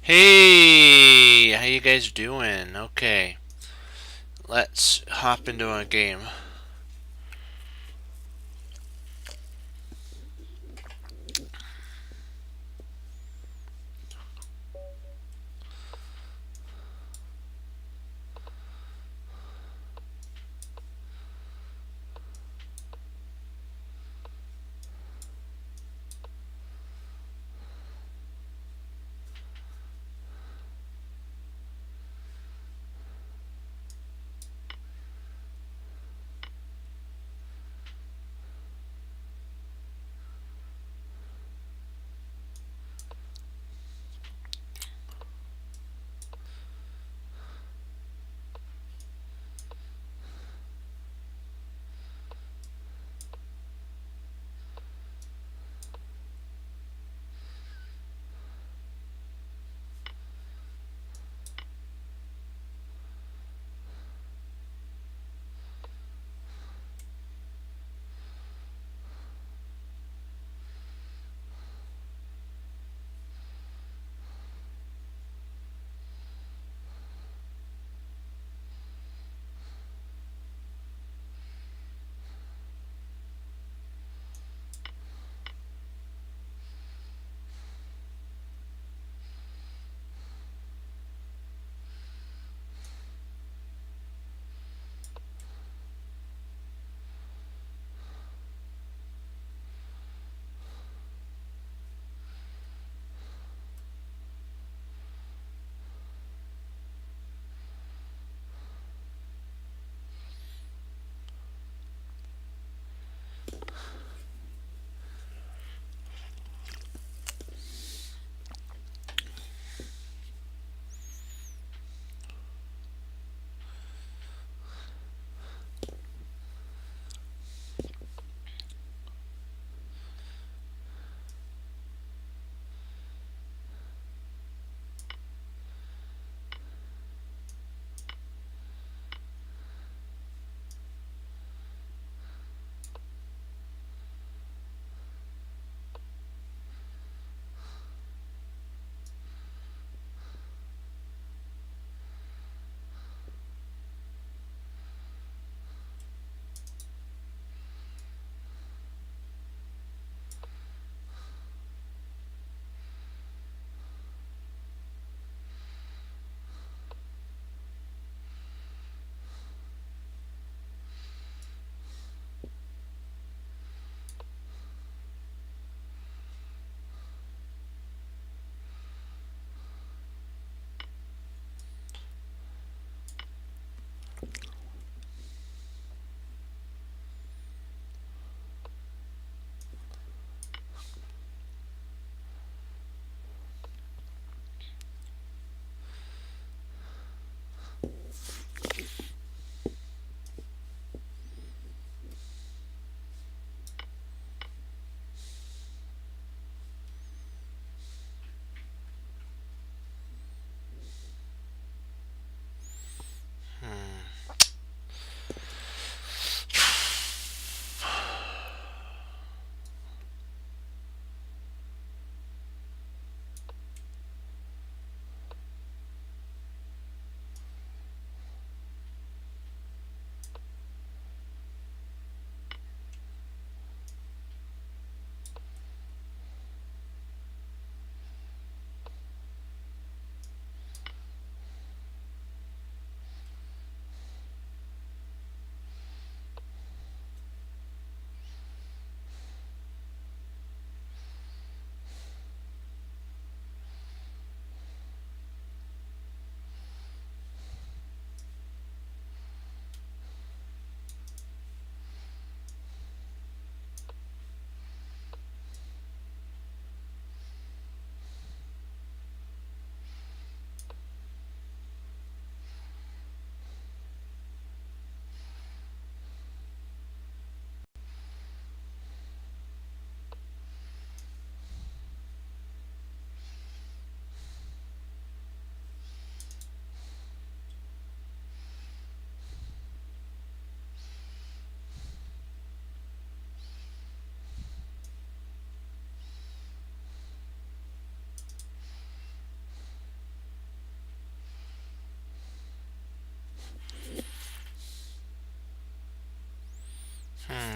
Hey, how you guys doing? Okay, let's hop into a game.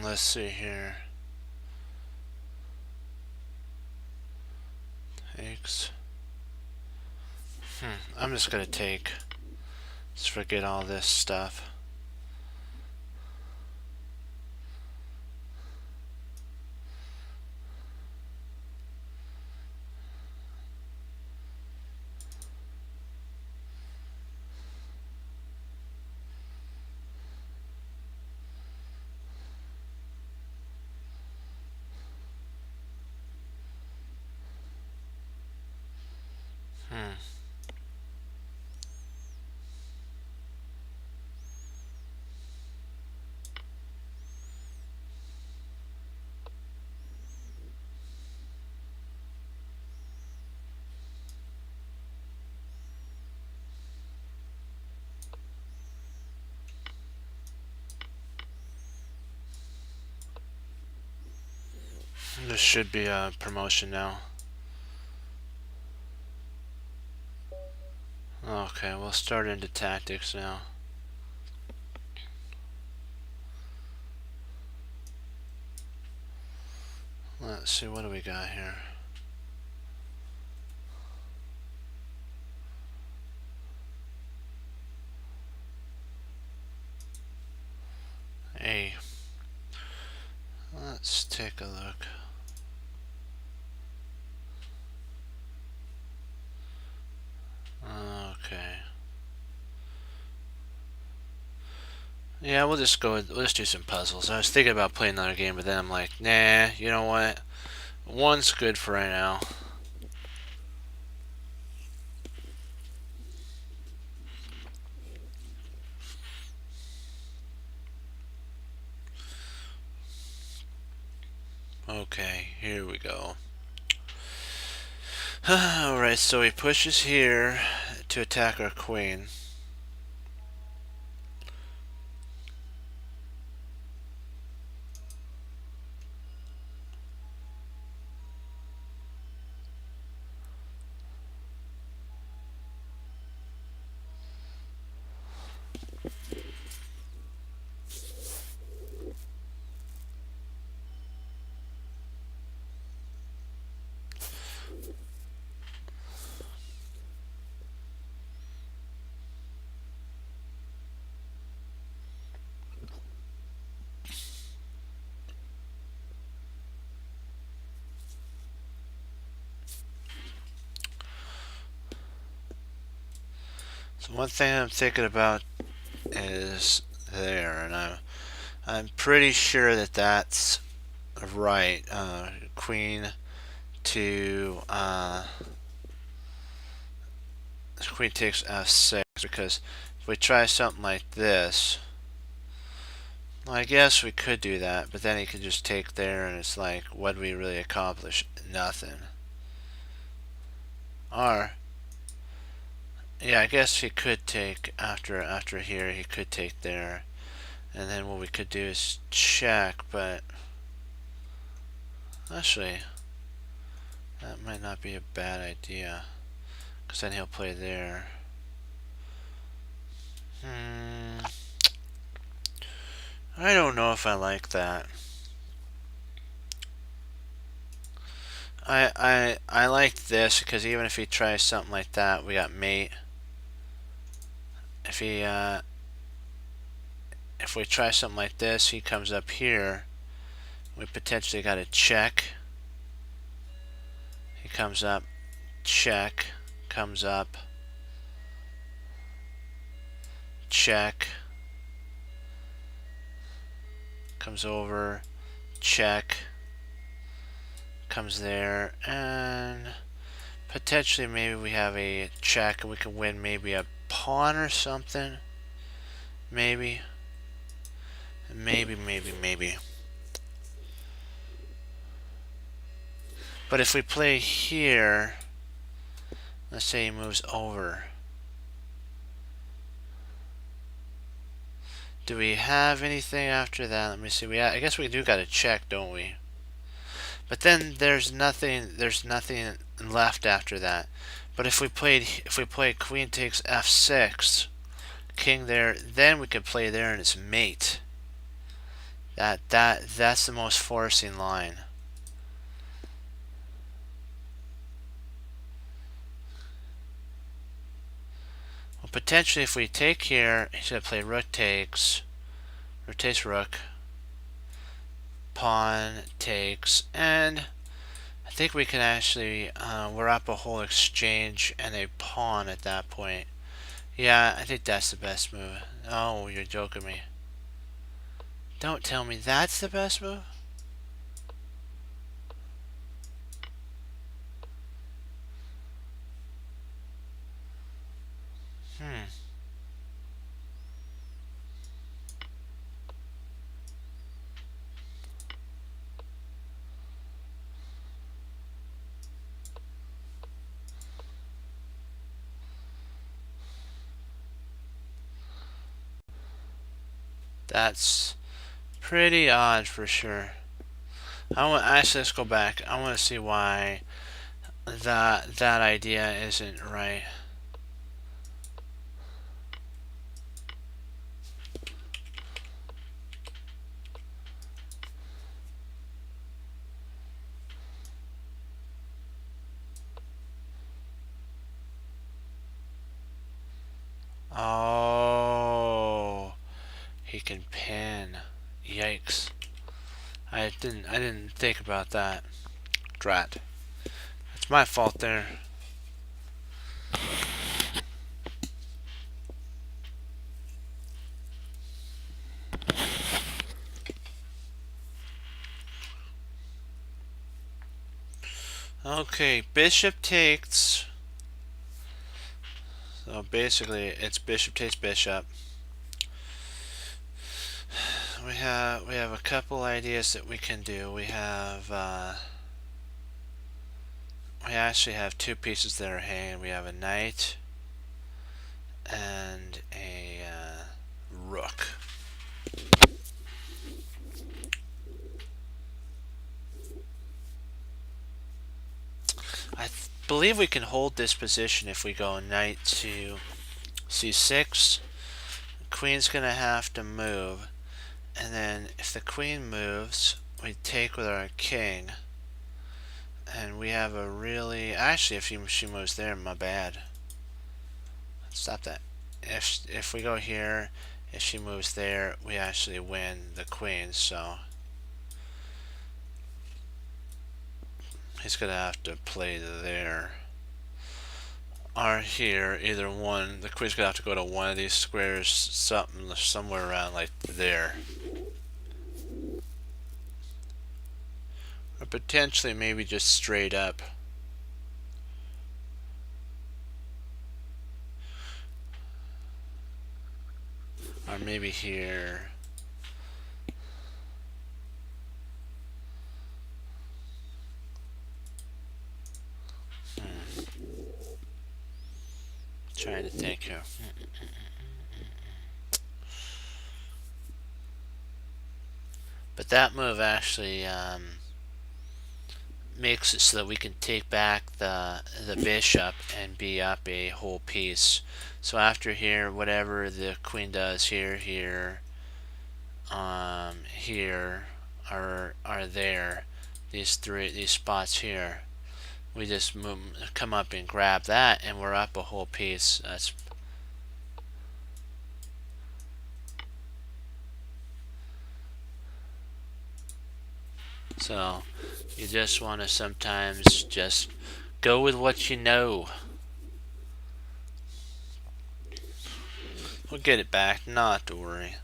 Let's see here. Takes. I'm just gonna take. Just forget all this stuff. This should be a promotion now. Okay, we'll start into tactics now. Let's see, what do we got here? Hey, let's take a look. Okay. Yeah, we'll just do some puzzles. I was thinking about playing another game, but then I'm like, nah, you know what? One's good for right now. Okay, here we go. Alright, so he pushes here to attack our queen. So one thing I'm thinking about is there, and I'm pretty sure that that's right. Queen to queen takes f6, because if we try something like this, well, I guess we could do that, but then he could just take there, and it's like, what do we really accomplish? Nothing. Or yeah, I guess he could take after here. He could take there, and then what we could do is check. But actually, that might not be a bad idea, because then he'll play there. I don't know if I like that. I like this, because even if he tries something like that, we got mate. If we try something like this, he comes up here. We potentially got a check. He comes up, check, comes up, check, comes over, check, comes there, and potentially maybe we have a check and we can win maybe a pawn or something. Maybe. Maybe. But if we play here, let's say he moves over. Do we have anything after that? Let me see. I guess we do got a check, don't we? But then there's nothing left after that. But if we play queen takes f6, king there, then we could play there and it's mate. That's the most forcing line. Well, potentially if we take here, he's gonna play rook takes rook, pawn takes, and I think we can actually we're up a whole exchange and a pawn at that point. Yeah, I think that's the best move. Oh, you're joking me. Don't tell me that's the best move. Hmm. That's pretty odd for sure. Actually, let's go back. I want to see why that idea isn't right. Oh, he can pin. Yikes. I didn't think about that. Drat. It's my fault there. Okay, bishop takes. So basically, it's bishop takes bishop. We have a couple ideas that we can do. We actually have two pieces that are hanging. We have a knight and a rook. I believe we can hold this position if we go knight to c6. The queen's gonna have to move, and then if the queen moves, we take with our king, and we have a really actually if she moves there, my bad. Stop that. If we go here, if she moves there, we actually win the queen. So he's gonna have to play there or here, either one. The queen's gonna have to go to one of these squares, somewhere around like there, or potentially maybe just straight up. Or maybe here. Trying to think here. But that move actually makes it so that we can take back the bishop and be up a whole piece. So after here, whatever the queen does here, here, here, are there. These spots here. We just come up and grab that, and we're up a whole piece. That's so you just want to sometimes just go with what you know. We'll get it back, not to worry.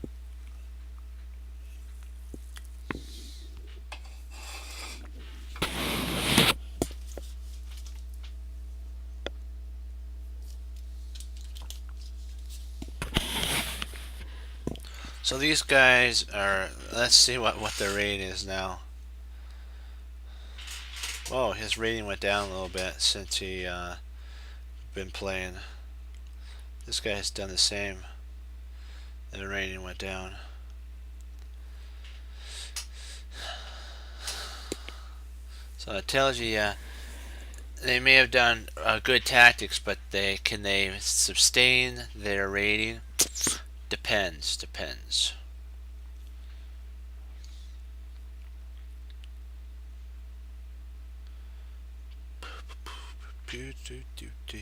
So these guys are, let's see what their rating is now. Whoa, his rating went down a little bit since he been playing. This guy has done the same. The rating went down. So it tells you, they may have done good tactics, but can they sustain their rating? Depends. do do do do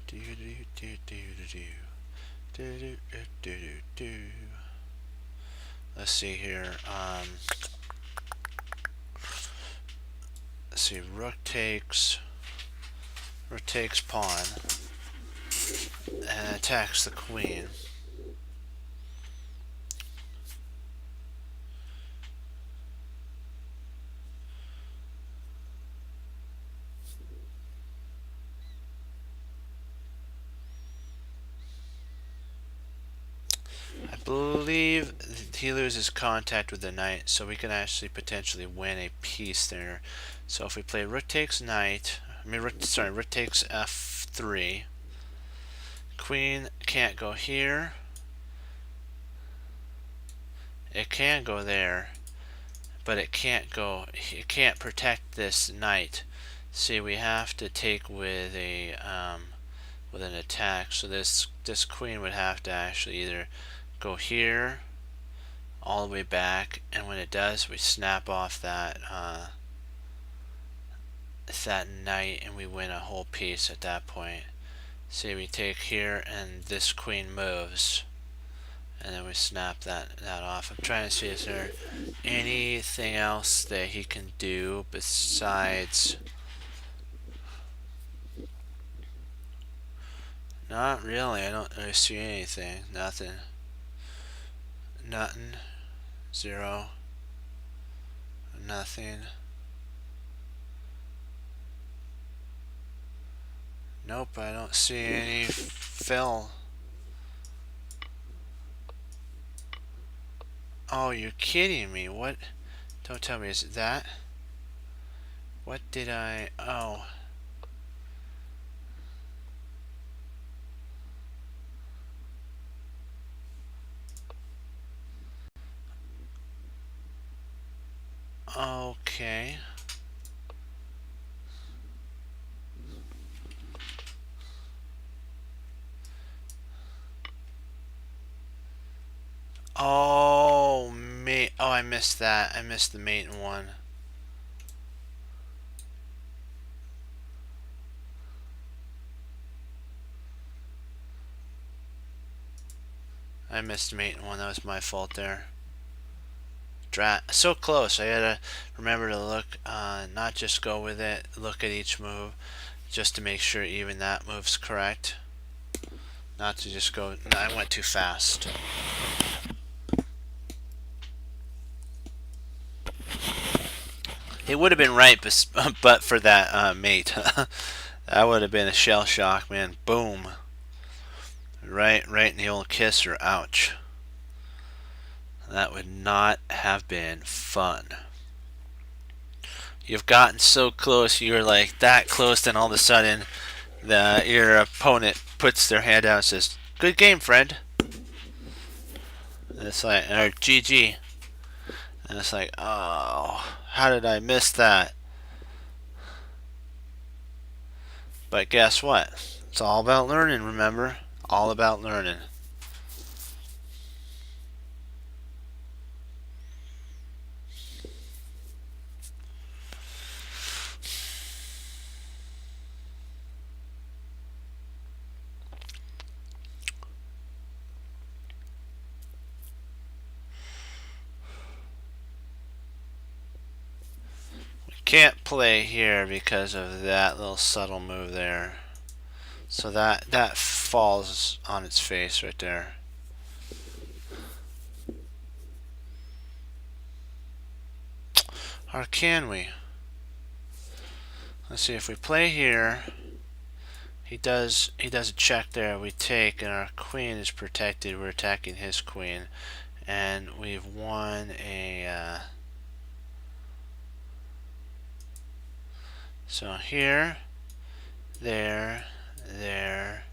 do do do do do do. Let's see here. Let's see. Rook takes pawn and attacks the queen. I believe he loses contact with the knight, so we can actually potentially win a piece there. So if we play rook takes knight, rook takes f3. Queen can't go here. It can go there, but it can't protect this knight. See, we have to take with with an attack. So this queen would have to actually either go here all the way back, and when it does, we snap off that knight and we win a whole piece at that point. See, we take here and this queen moves, and then we snap that off. I'm trying to see, is there anything else that he can do besides? Not really. I don't really see anything. Nothing. Nothing. Zero. Nothing. Nope, I don't see any fill. Oh, you're kidding me. What? Don't tell me, is it that? What did I... Oh. Okay. Oh, mate. Oh, I missed that. I missed the mate in one. I missed mate in one. That was my fault there. So close. I gotta remember to look, not just go with it, look at each move, just to make sure even that move's correct. Not to just go, no, I went too fast. It would have been right, but for that mate. That would have been a shell shock, man. Boom. Right in the old kisser. Ouch. That would not have been fun. You've gotten so close, you're like that close, then all of a sudden your opponent puts their hand out and says, "Good game, friend." And it's like, or GG. And it's like, oh, how did I miss that? But guess what? It's all about learning, remember? All about learning. Can't play here because of that little subtle move there. So that falls on its face right there. Or can we? Let's see, if we play here, he does a check there, we take, and our queen is protected. We're attacking his queen, and we've won a so here, there, there,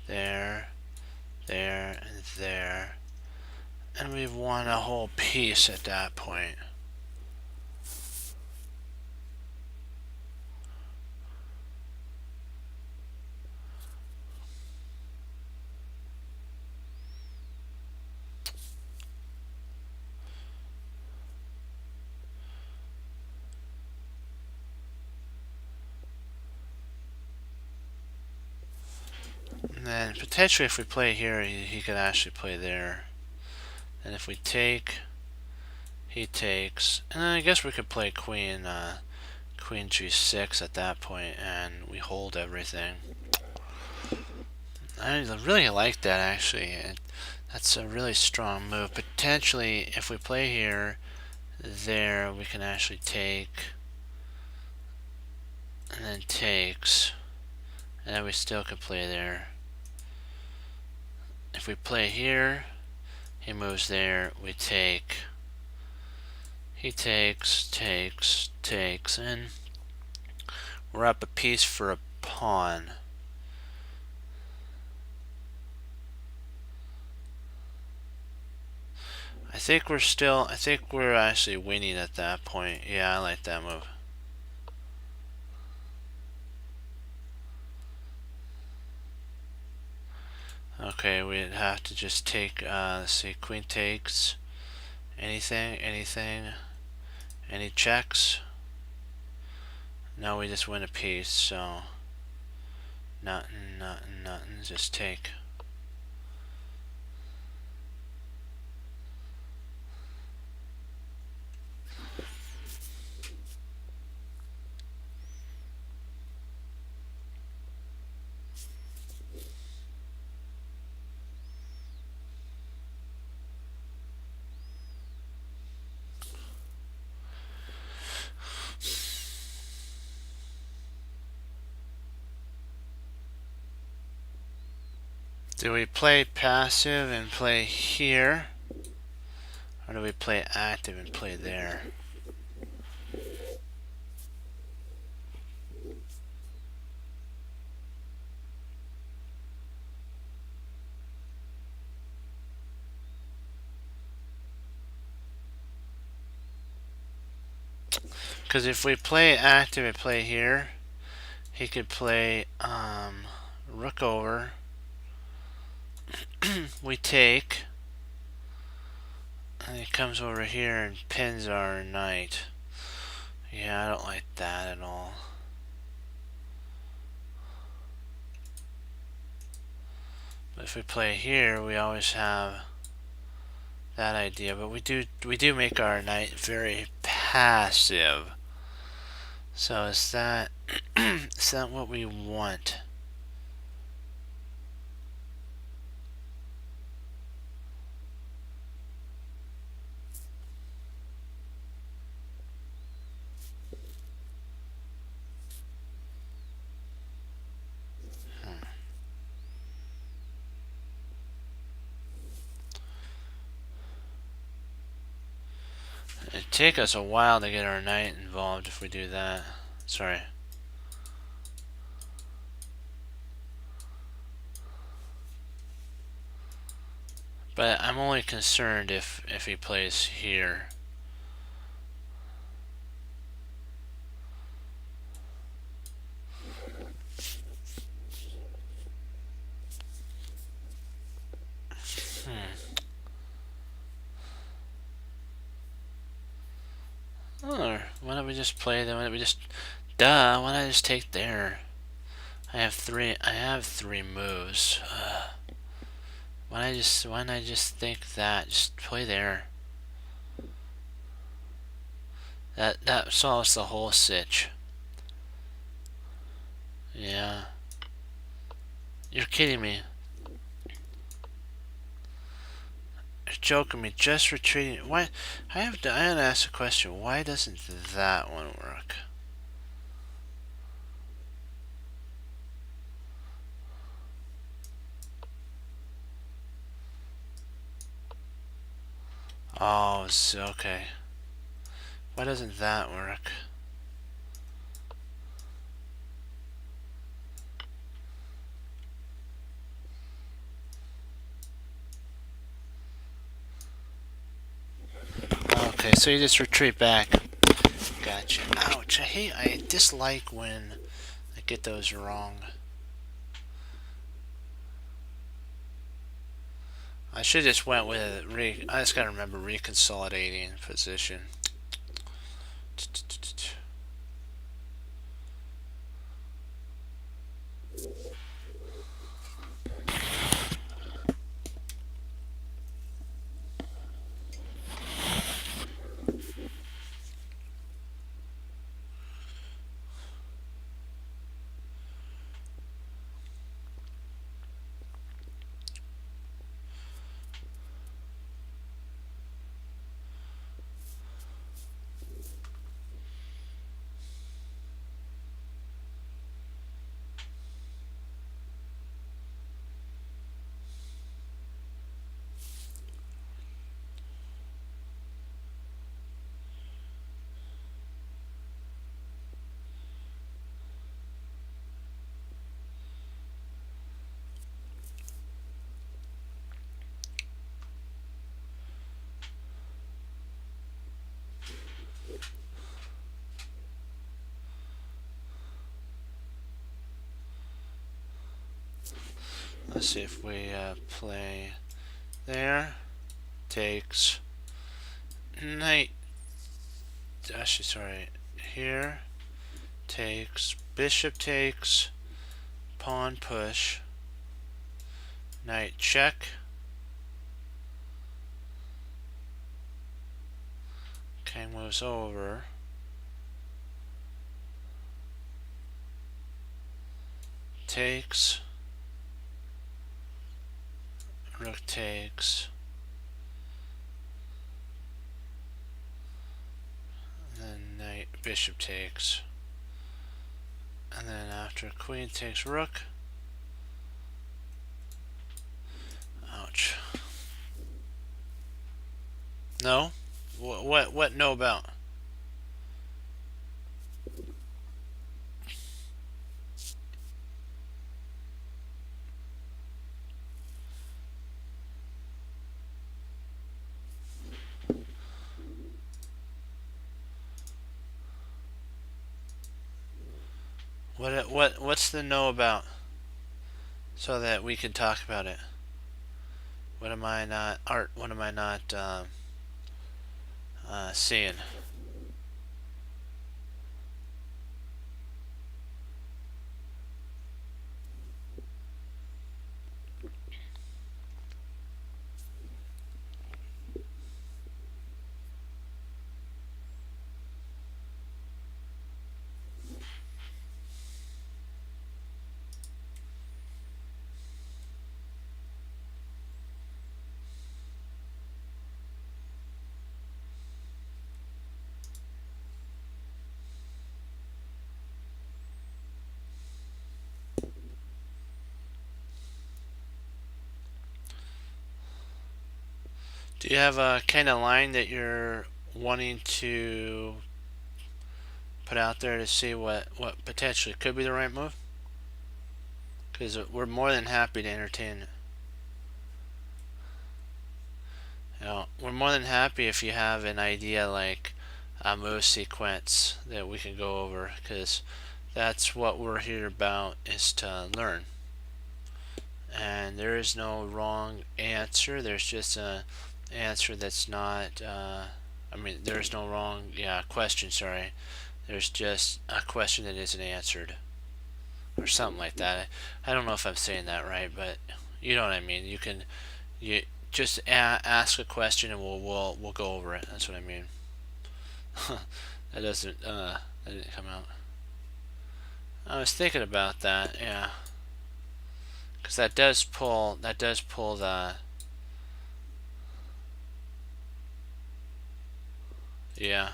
there, there, and there, and we've won a whole piece at that point. And then potentially if we play here, he could actually play there. And if we take, he takes. And then I guess we could play queen, queen g6 at that point, and we hold everything. I really like that, actually. That's a really strong move. Potentially, if we play here, there, we can actually take, and then takes, and then we still could play there. If we play here, he moves there, we take, he takes, takes, takes, and we're up a piece for a pawn. I think we're actually winning at that point. Yeah, I like that move. Okay, we'd have to just take, let's see, queen takes, anything, any checks? No, we just win a piece, so nothing, just take. Do we play passive and play here? Or do we play active and play there? Because if we play active and play here, he could play rook over. We take. And he comes over here and pins our knight. Yeah, I don't like that at all. But if we play here, we always have that idea. But we do make our knight very passive. So is that is that what we want? It'd take us a while to get our knight involved if we do that. Sorry. But I'm only concerned if he plays here. Or why don't we just play them? Why don't we just why don't I just take there? I have three moves. Why don't I just think that? Just play there. That solves the whole sitch. Yeah. You're kidding me. You're joking me. Just retreating. Why? I have to ask a question. Why doesn't that one work? Oh, okay. Why doesn't that work? Okay, so you just retreat back. Gotcha. Ouch. I dislike when I get those wrong. I should just went with I just gotta remember reconsolidating position. let's see if we play there. Takes knight. Actually, sorry. Here takes bishop takes pawn push. Knight check. King moves over. Takes. Rook takes. And then knight, bishop takes. And then after queen takes rook. Ouch. No? What no about? What's the no about? So that we can talk about it. What am I not what am I not seeing? Do you have a kind of line that you're wanting to put out there to see what potentially could be the right move? Because we're more than happy to entertain it. You know, we're more than happy if you have an idea like a move sequence that we can go over, because that's what we're here about, is to learn. And there is no wrong answer. There's just a answer that's not I mean, there's no wrong question, sorry. There's just a question that isn't answered, or something like that. I don't know if I'm saying that right, but you know what I mean. You just ask a question and we'll go over it. That's what I mean. That didn't come out. I was thinking about that, yeah, because that does pull the, yeah.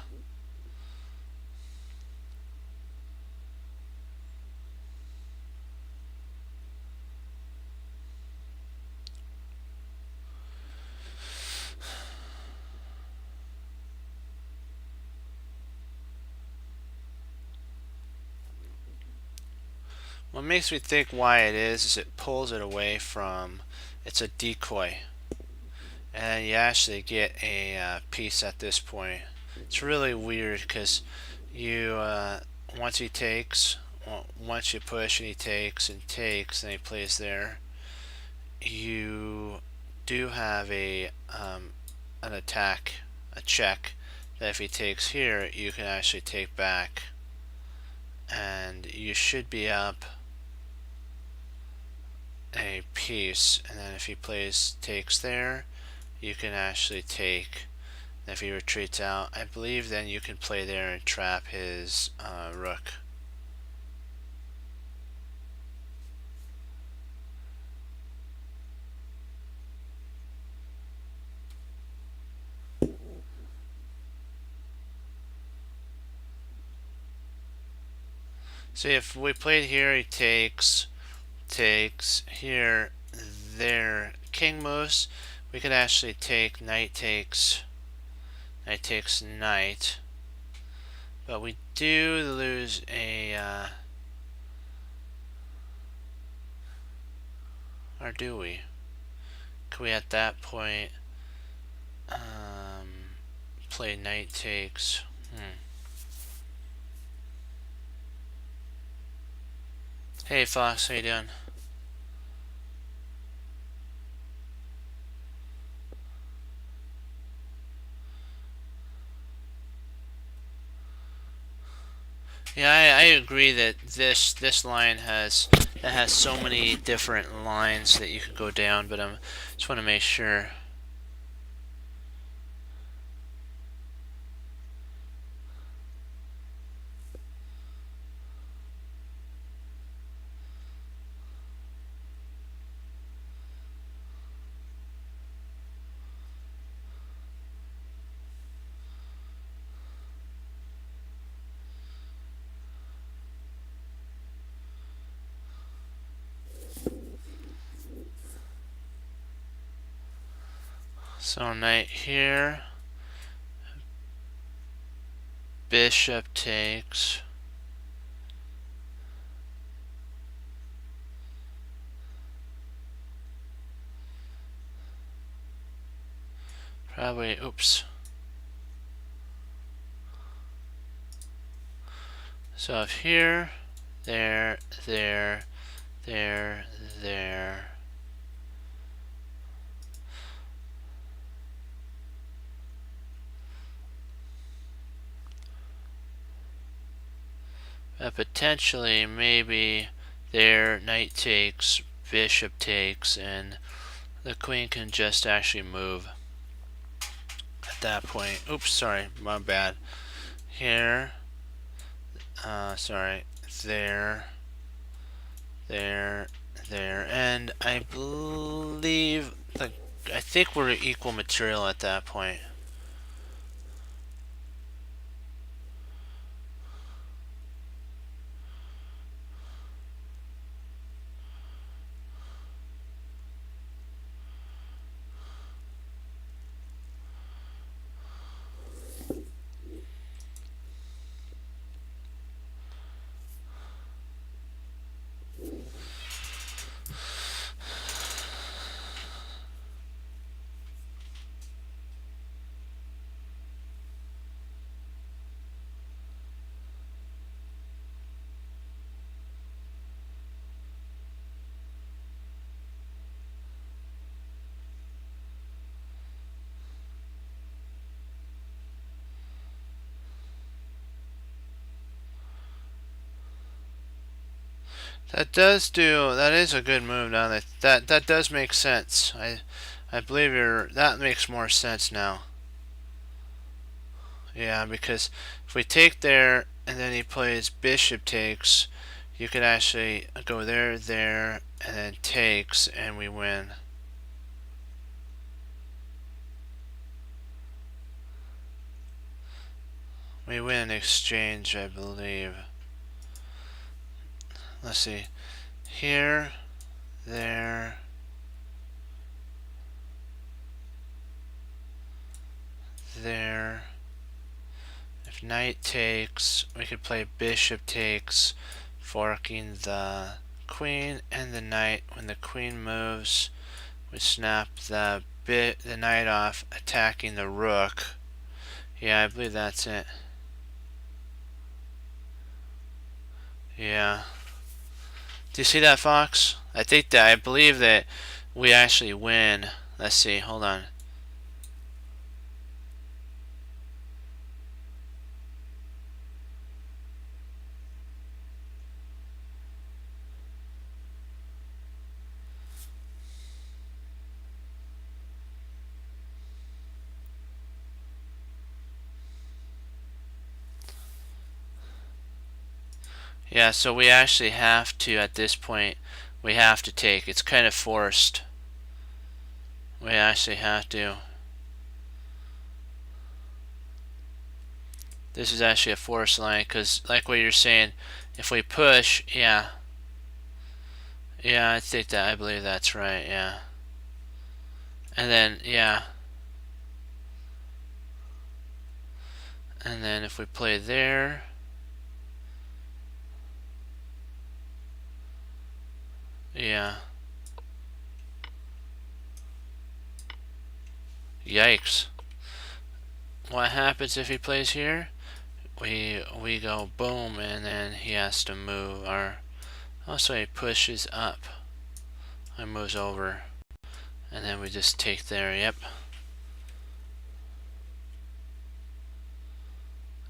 What makes me think why it is it pulls it away from, it's a decoy, and you actually get a piece at this point. It's really weird because you once he takes, once you push and he takes and takes and he plays there, you do have an attack, a check, that if he takes here you can actually take back, and you should be up a piece, and then if he plays takes there you can actually take, and if he retreats out I believe then you can play there and trap his rook. See, if we played here he takes here, there, king moves, we could actually take knight takes knight, but we do lose a or do we? Could we at that point play knight takes? Hey Fox, how you doing? Yeah, I agree that this line has so many different lines that you could go down, but I just want to make sure. So knight here, bishop takes. Probably, oops. So if here, there, there, there, there. Potentially, maybe there, knight takes, bishop takes, and the queen can just actually move at that point. Oops, sorry, my bad. Here, sorry, there, there, there, and I believe, I think we're equal material at that point. That is a good move now. That does make sense. I believe that makes more sense now. Yeah, because if we take there and then he plays bishop takes, you could actually go there, there, and then takes, and we win. We win exchange, I believe. Let's see. Here, there, there. If knight takes, we could play bishop takes, forking the queen and the knight. When the queen moves, we snap the knight off, attacking the rook. Yeah, I believe that's it. Yeah. Do you see that, Fox? I believe that we actually win. Let's see, hold on. Yeah, so we actually have to, at this point, we have to take. It's kind of forced. We actually have to. This is actually a forced line, because like what you're saying, if we push, yeah. Yeah, I believe that's right, yeah. And then, yeah. And then if we play there, yeah. Yikes. What happens if he plays here? We go boom, and then he has to move, or also he pushes up and moves over, and then we just take there. Yep.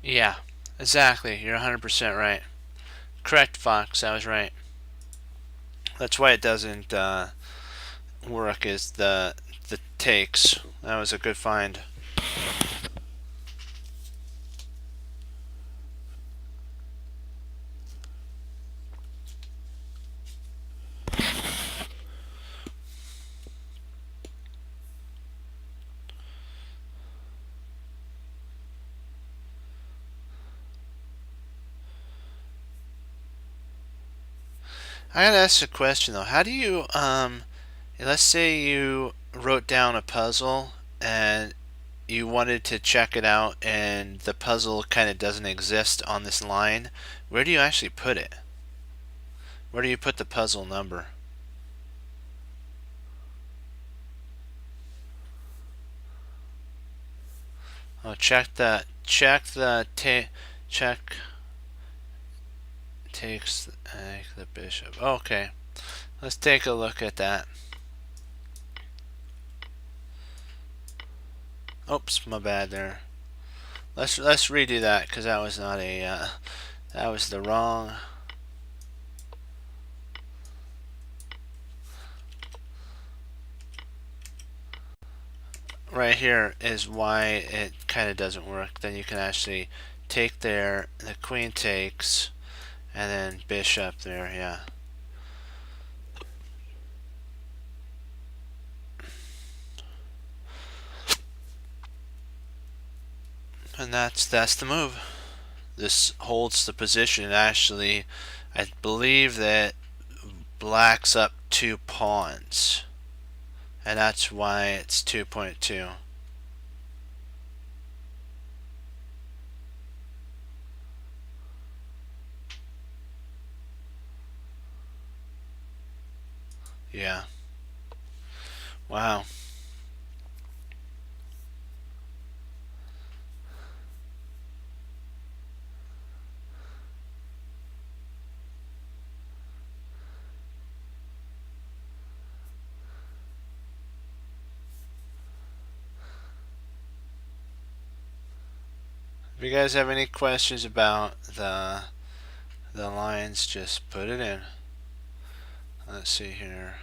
Yeah, Exactly. You're 100% right. Correct, Fox. I was right. That's why it doesn't work. Is the takes. That was a good find. I gotta ask a question though. How do you let's say you wrote down a puzzle and you wanted to check it out and the puzzle kind of doesn't exist on this line. Where do you actually put it? Where do you put the puzzle number? Oh, check the check takes the bishop. Okay, let's take a look at that. Oops, my bad there. Let's redo that because that was not a that was the wrong. Right here is why it kind of doesn't work. Then you can actually take there, the queen takes, and then bishop there. Yeah. And that's the move. This holds the position. Actually, I believe that black's up 2 pawns, and that's why it's 2.2. Yeah. Wow. If you guys have any questions about the lines, just put it in. Let's see here.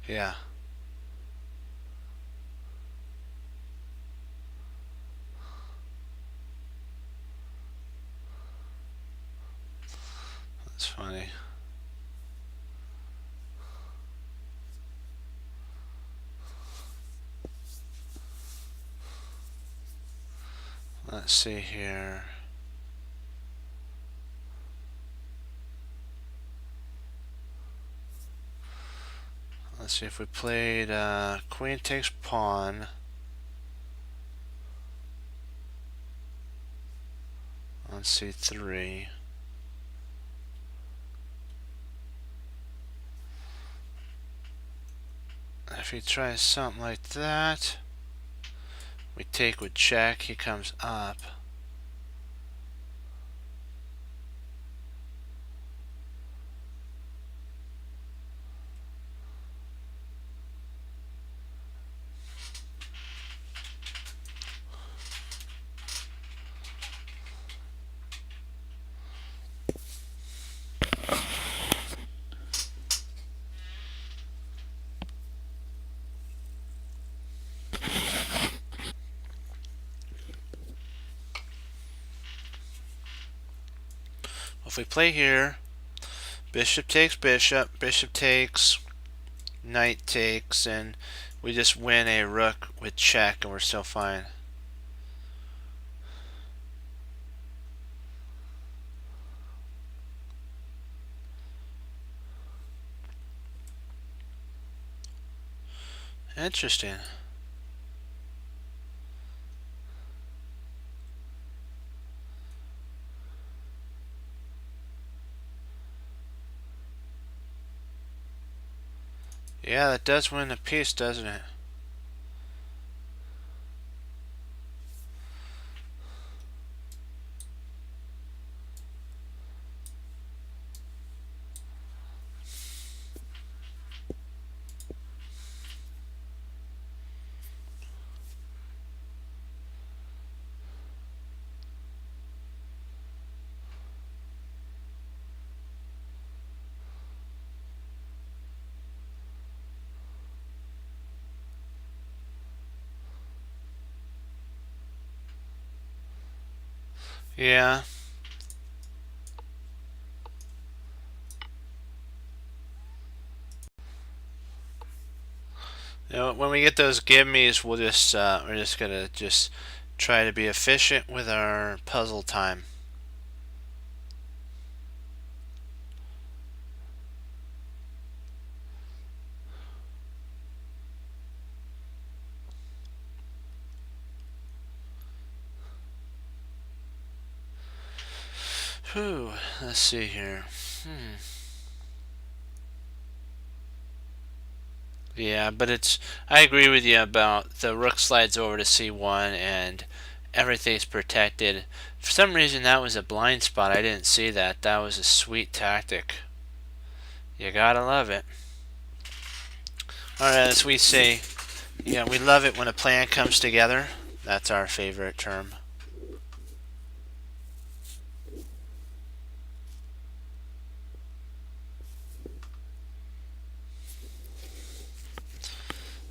Yeah. That's funny. Let's see here. Let's see if we played queen takes pawn on c3. If he tries something like that, we take with check, he comes up. If we play here, bishop takes bishop, bishop takes, knight takes, and we just win a rook with check and we're still fine. Interesting. Yeah, that does win a piece, doesn't it? Yeah. You know, when we get those gimmes, we're just gonna just try to be efficient with our puzzle time. Whew, let's see here. Yeah, but I agree with you about the rook slides over to c1 and everything's protected. For some reason, that was a blind spot. I didn't see that. That was a sweet tactic. You gotta love it. Alright, as we say, yeah, we love it when a plan comes together. That's our favorite term.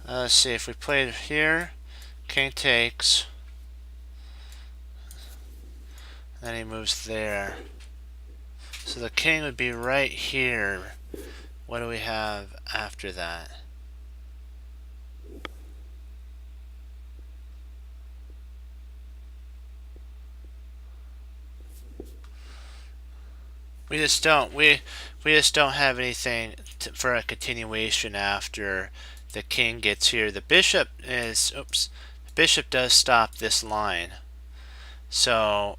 Let's see, if we played here, king takes, then he moves there. So the king would be right here. What do we have after that? We just don't. We just don't have anything for a continuation after the king gets here. The bishop is. Oops. The bishop does stop this line. So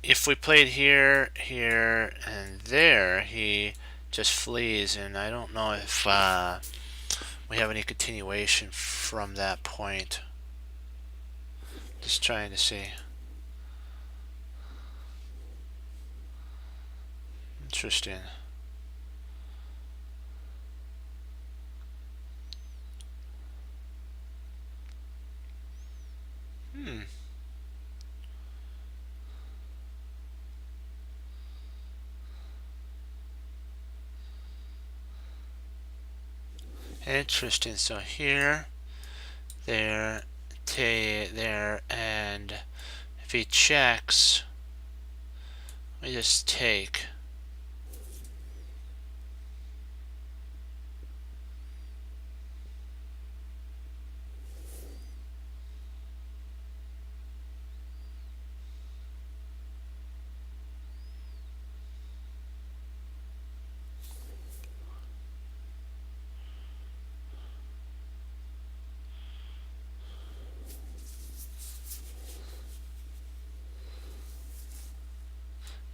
if we played here, here, and there, he just flees, and I don't know if we have any continuation from that point. Just trying to see. Interesting. Interesting. So here, there, there, and if he checks, we just take.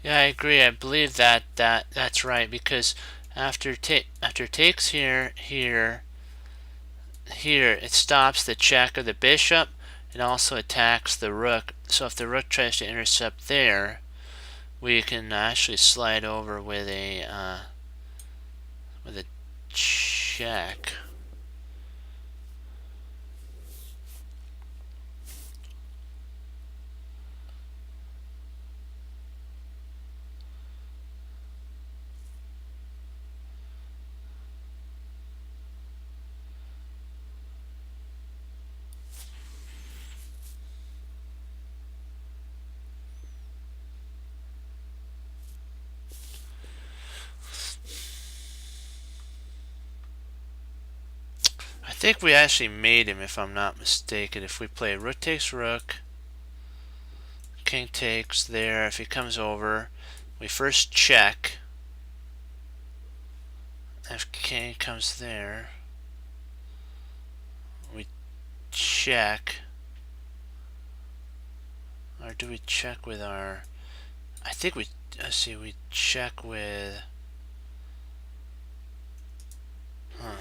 Yeah, I agree. I believe that's right because after takes here, here, here, it stops the check of the bishop. It also attacks the rook. So if the rook tries to intercept there, we can actually slide over with a check. I think we actually made him, if I'm not mistaken. If we play rook takes rook, king takes there. If he comes over, we first check. If king comes there, we check. Or do we check with our... I think we... Let's see, we check with... Huh.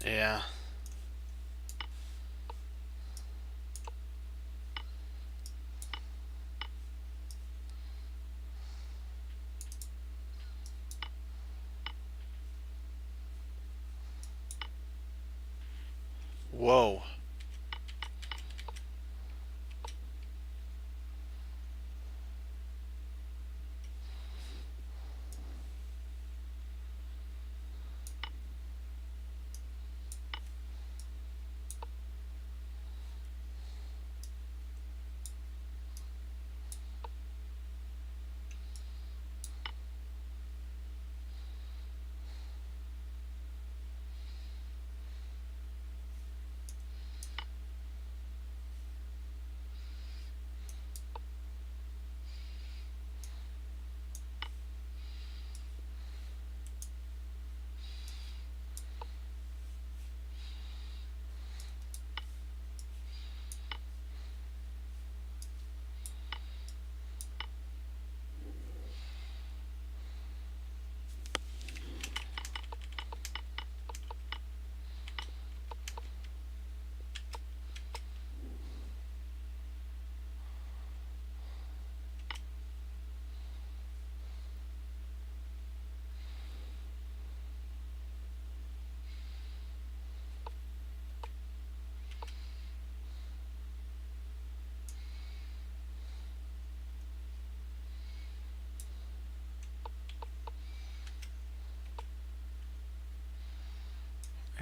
Yeah. Whoa.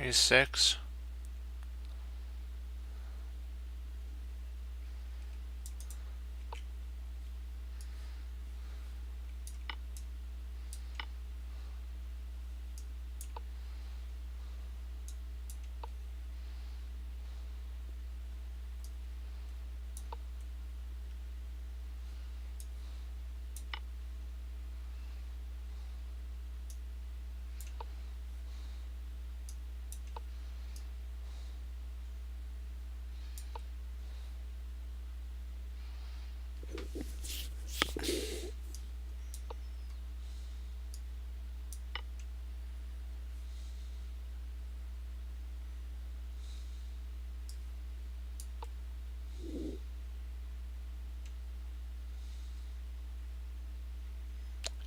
A6.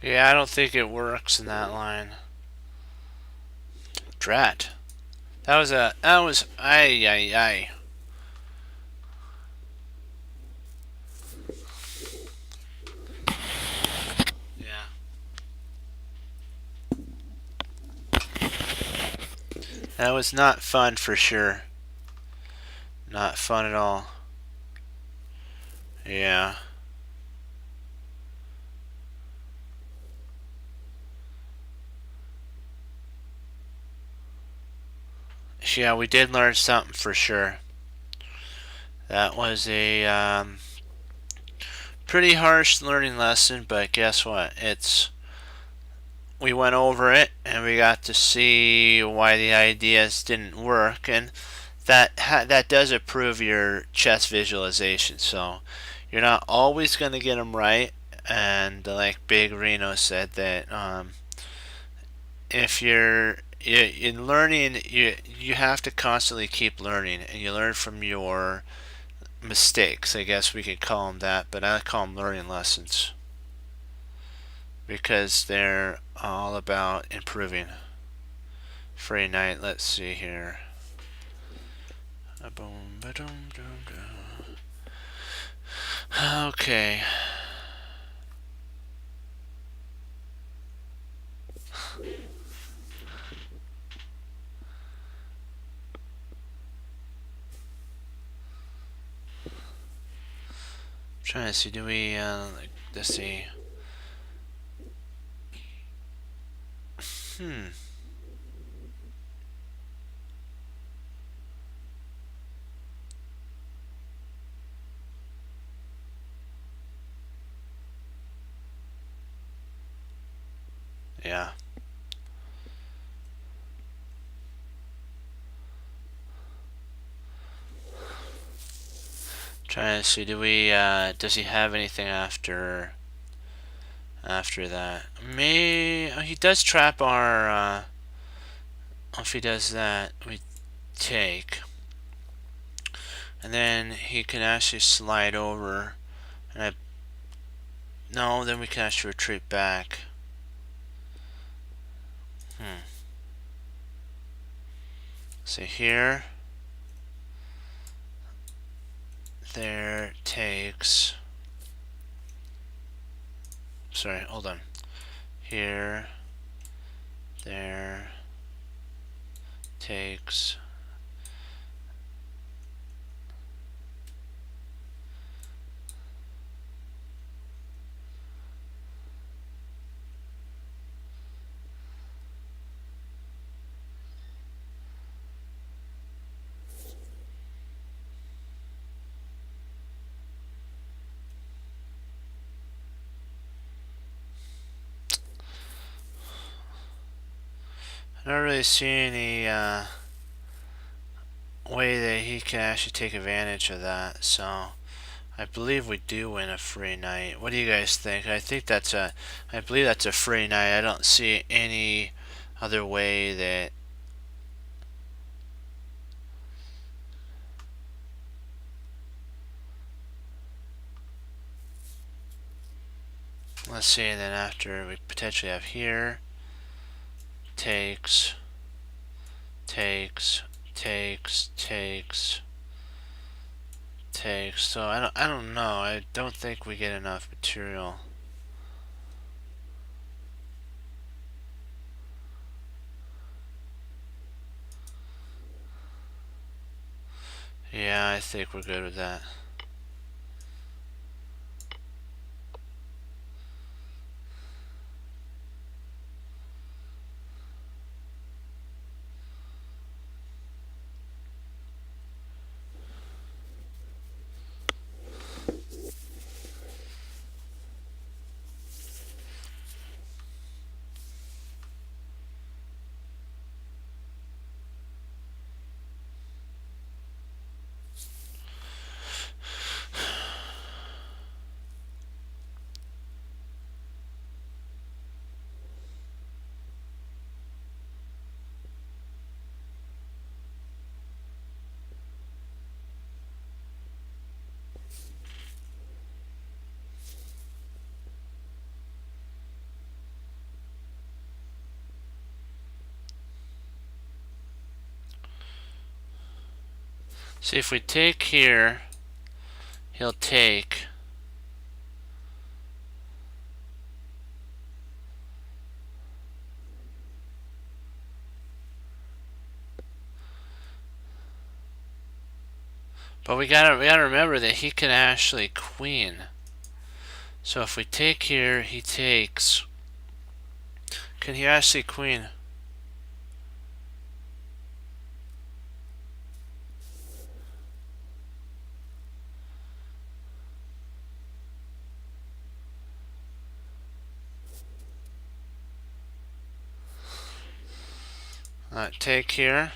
Yeah, I don't think it works in that line. Drat. Ay, ay, ay. Yeah. That was not fun for sure. Not fun at all. Yeah. Yeah, we did learn something for sure. That was a pretty harsh learning lesson, but guess what? We went over it and we got to see why the ideas didn't work, and that does improve your chess visualization. So you're not always going to get them right, and like Big Reno said that if you're in learning, you have to constantly keep learning, and you learn from your mistakes. I guess we could call them that, but I call them learning lessons because they're all about improving. Free night. Let's see here. Okay. Trying to see. Do we? Let's see. Hmm. Yeah. Trying to see. Do we? Does he have anything after that? He does trap our. If he does that, we take, and then he can actually slide over, and no, then we can actually retreat back. See here. there takes, sorry, hold on, here, there takes, I don't really see any way that he can actually take advantage of that, so I believe we do win a free night. What do you guys think? I believe that's a free night. I don't see any other way that, let's see, and then after we potentially have here, takes, takes, takes, takes, takes. So I don't know. I don't think we get enough material. Yeah, I think we're good with that. See, if we take here, he'll take. But we gotta remember that he can actually queen. So if we take here, he takes. Can he actually queen? Take here.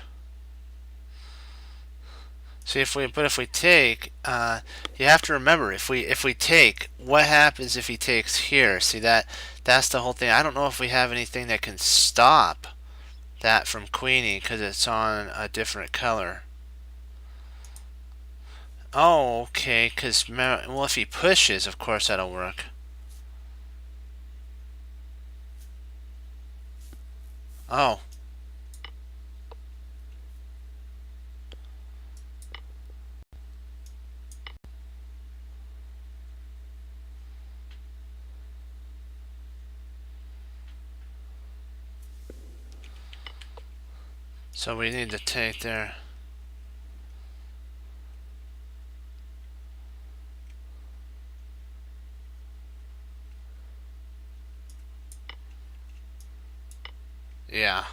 See, if we take, you have to remember, if we take, what happens if he takes here? See, that's the whole thing. I don't know if we have anything that can stop that from queening because it's on a different color. Oh, okay, because, well, if he pushes, of course that'll work. Oh. So we need to take there. Yeah.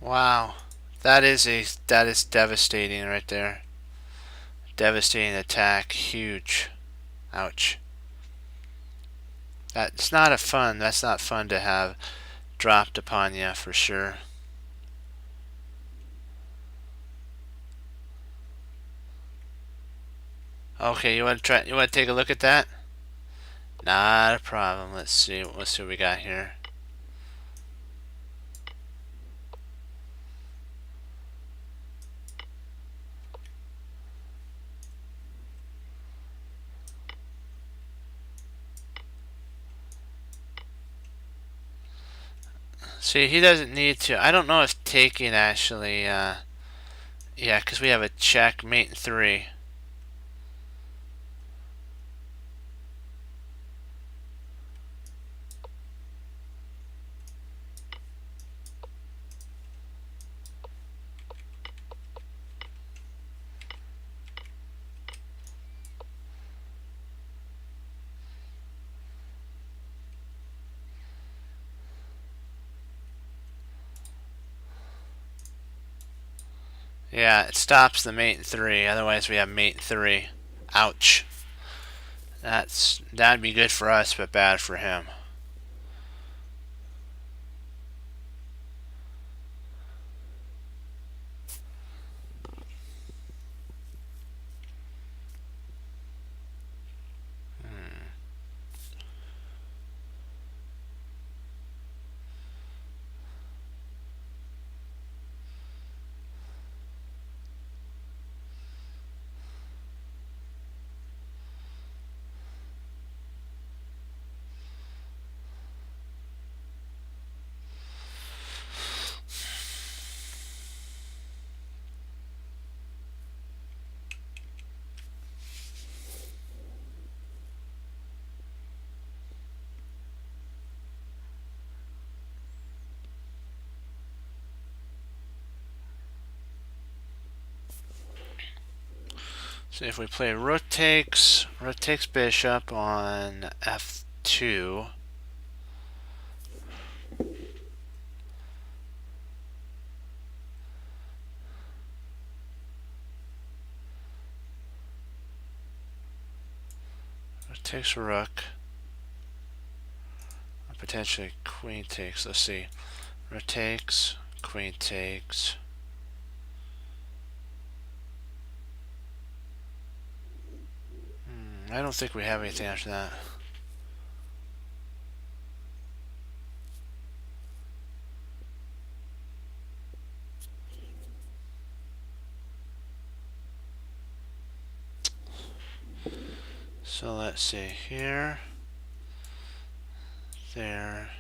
Wow. That is devastating right there. Devastating attack. Huge. Ouch. That's not fun to have dropped upon you for sure. Okay, you want to take a look at that? Not a problem. Let's see what we got here. See, he doesn't need to. I don't know if taking actually, yeah, because we have a check, mate, and 3. Yeah, it stops the mate and 3. Otherwise, we have mate and 3. Ouch. That'd be good for us, but bad for him. So if we play rook takes bishop on f2. Rook takes rook. Or potentially queen takes. Let's see. Rook takes, queen takes. I don't think we have anything after that. So let's see here, there.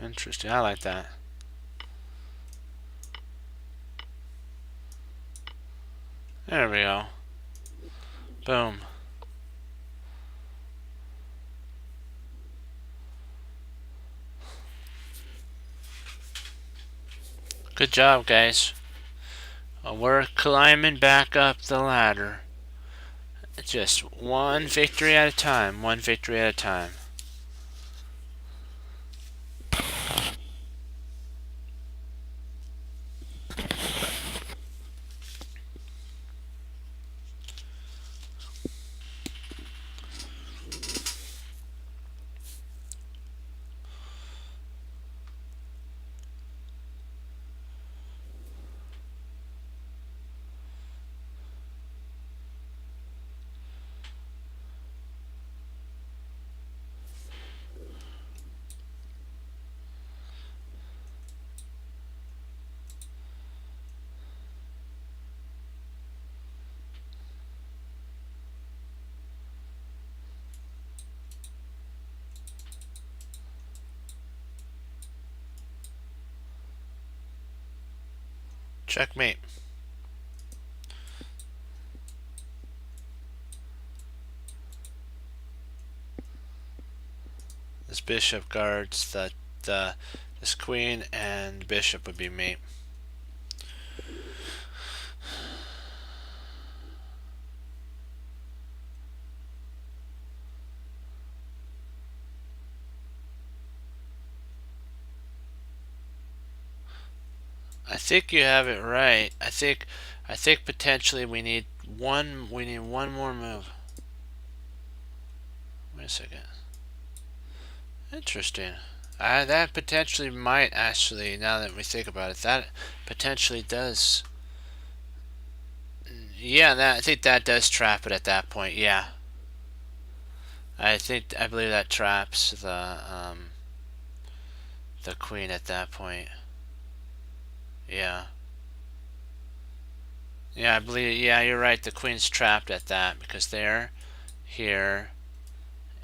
Interesting. I like that. There we go. Boom. Good job, guys. We're climbing back up the ladder. Just one victory at a time. One victory at a time. Checkmate. bishop guards this queen, and bishop would be mate. I think you have it right. I think potentially we need one more move. Wait a second. Interesting. That potentially might actually, now that we think about it, that potentially does. Yeah, I think that does trap it at that point. Yeah, I believe that traps the queen at that point. Yeah. Yeah, I believe. Yeah, you're right. The queen's trapped at that because there, here,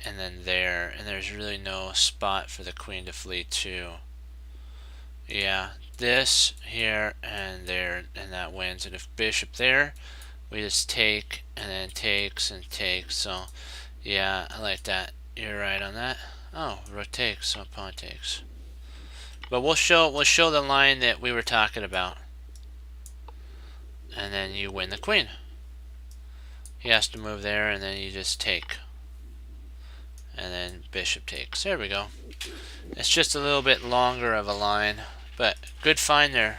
and then there, and there's really no spot for the queen to flee to. Yeah, this, here, and there, and that wins. And if bishop there, we just take, and then takes, and takes. So, yeah, I like that. You're right on that. Oh, rook takes, so pawn takes. But we'll show the line that we were talking about. And then you win the queen. He has to move there, and then you just take. And then bishop takes. There we go. It's just a little bit longer of a line, but good find there.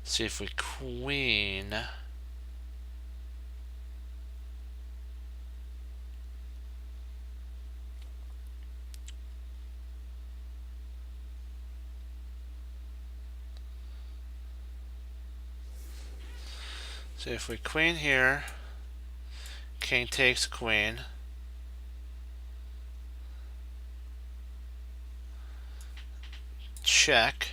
See if we queen. See if we queen here. King takes queen. Check.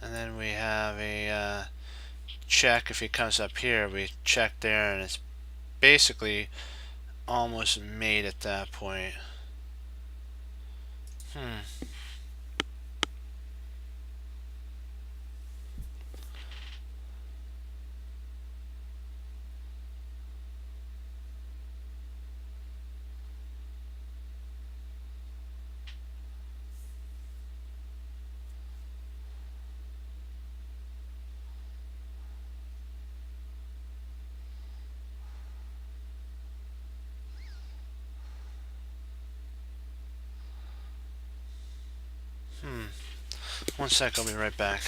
And then we have a check. If he comes up here, we check there, and it's basically almost mate at that point. One sec, I'll be right back.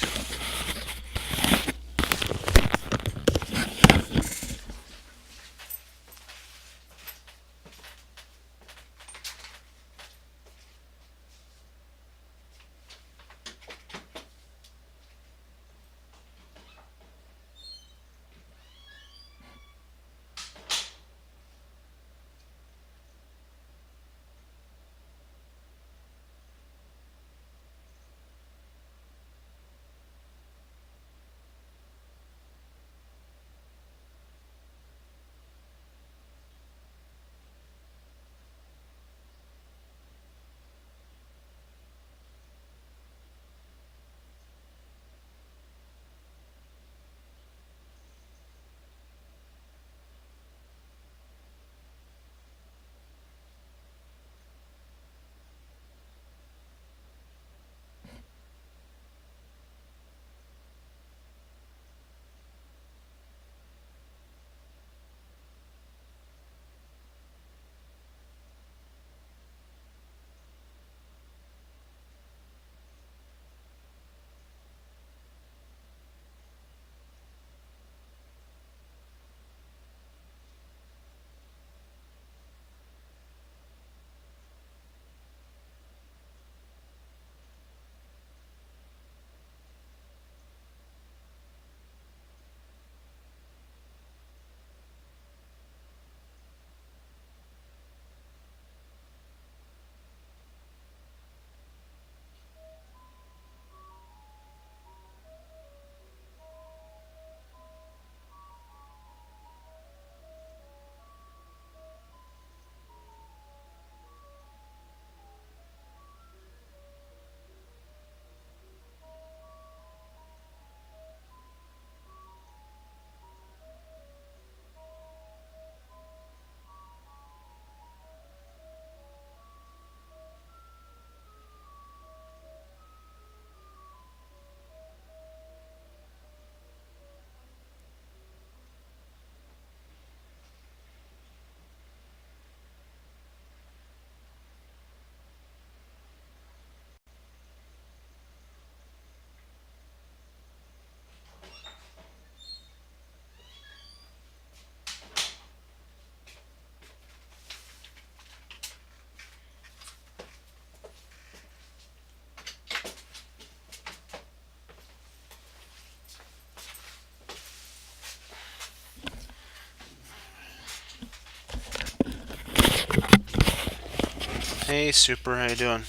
Hey, Super, how you doing?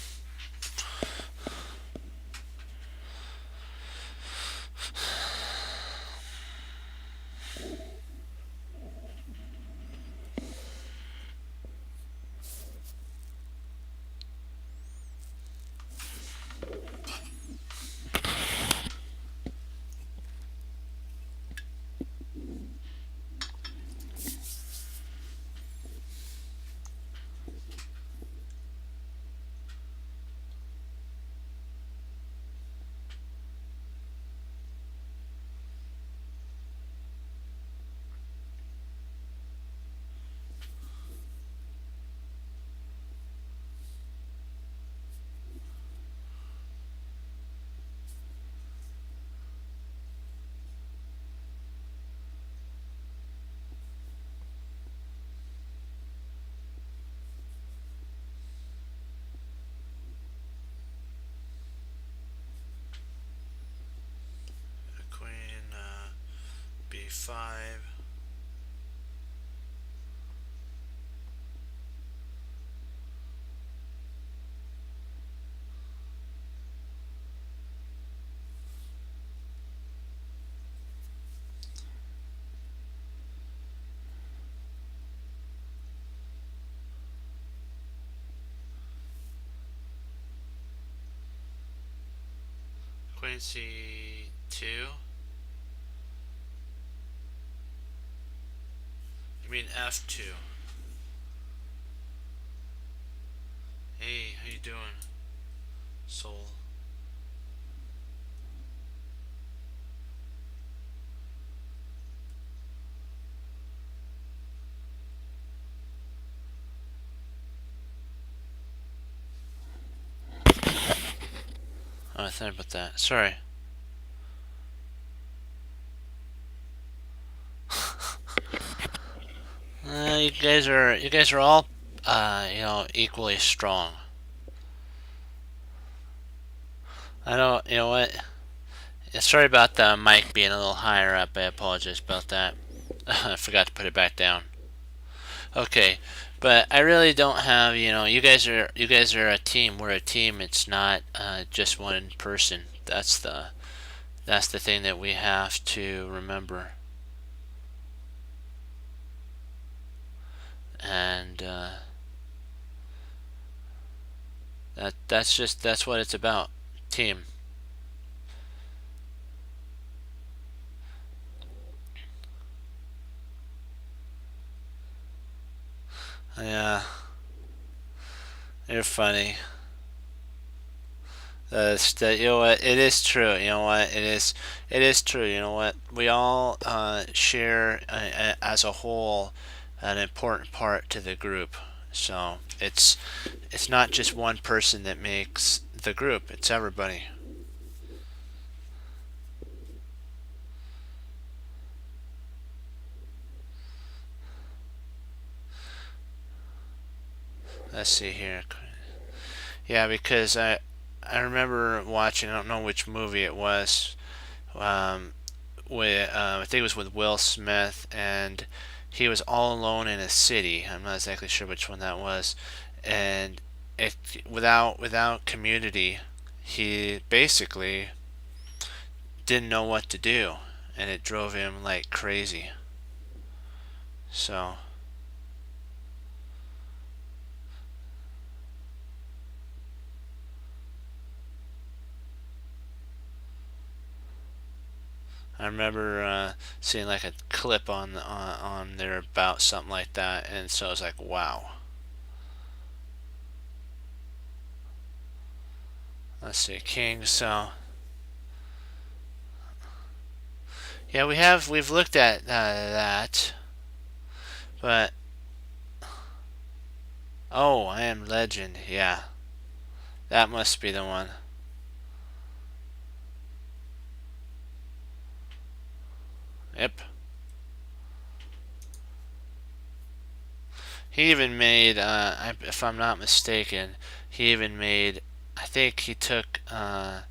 Queen, B5. Queen C2. You mean F2? Hey, how you doing, Soul? Oh, I thought about that. Sorry. You guys are all, equally strong. I don't. You know what? Yeah, sorry about the mic being a little higher up. I apologize about that. I forgot to put it back down. Okay, but I really don't have. You guys are a team. We're a team. It's not just one person. That's the thing that we have to remember. And that's what it's about. Team. Yeah, you're funny. You know what? It is true. You know what? It is true. You know what? We all share as a whole an important part to the group. So it's not just one person that makes the group. It's everybody. Let's see here. Yeah, because I remember watching. I don't know which movie it was. Um, I think it was with Will Smith, and he was all alone in a city. I'm not exactly sure which one that was, and it without community, he basically didn't know what to do, and it drove him like crazy. So I remember seeing like a clip on there about something like that, and so I was like, wow. Let's see, King. So yeah, we've looked at that, but oh, I am Legend. Yeah, that must be the one. Yep. He even made, if I'm not mistaken, he even made. I think he took. I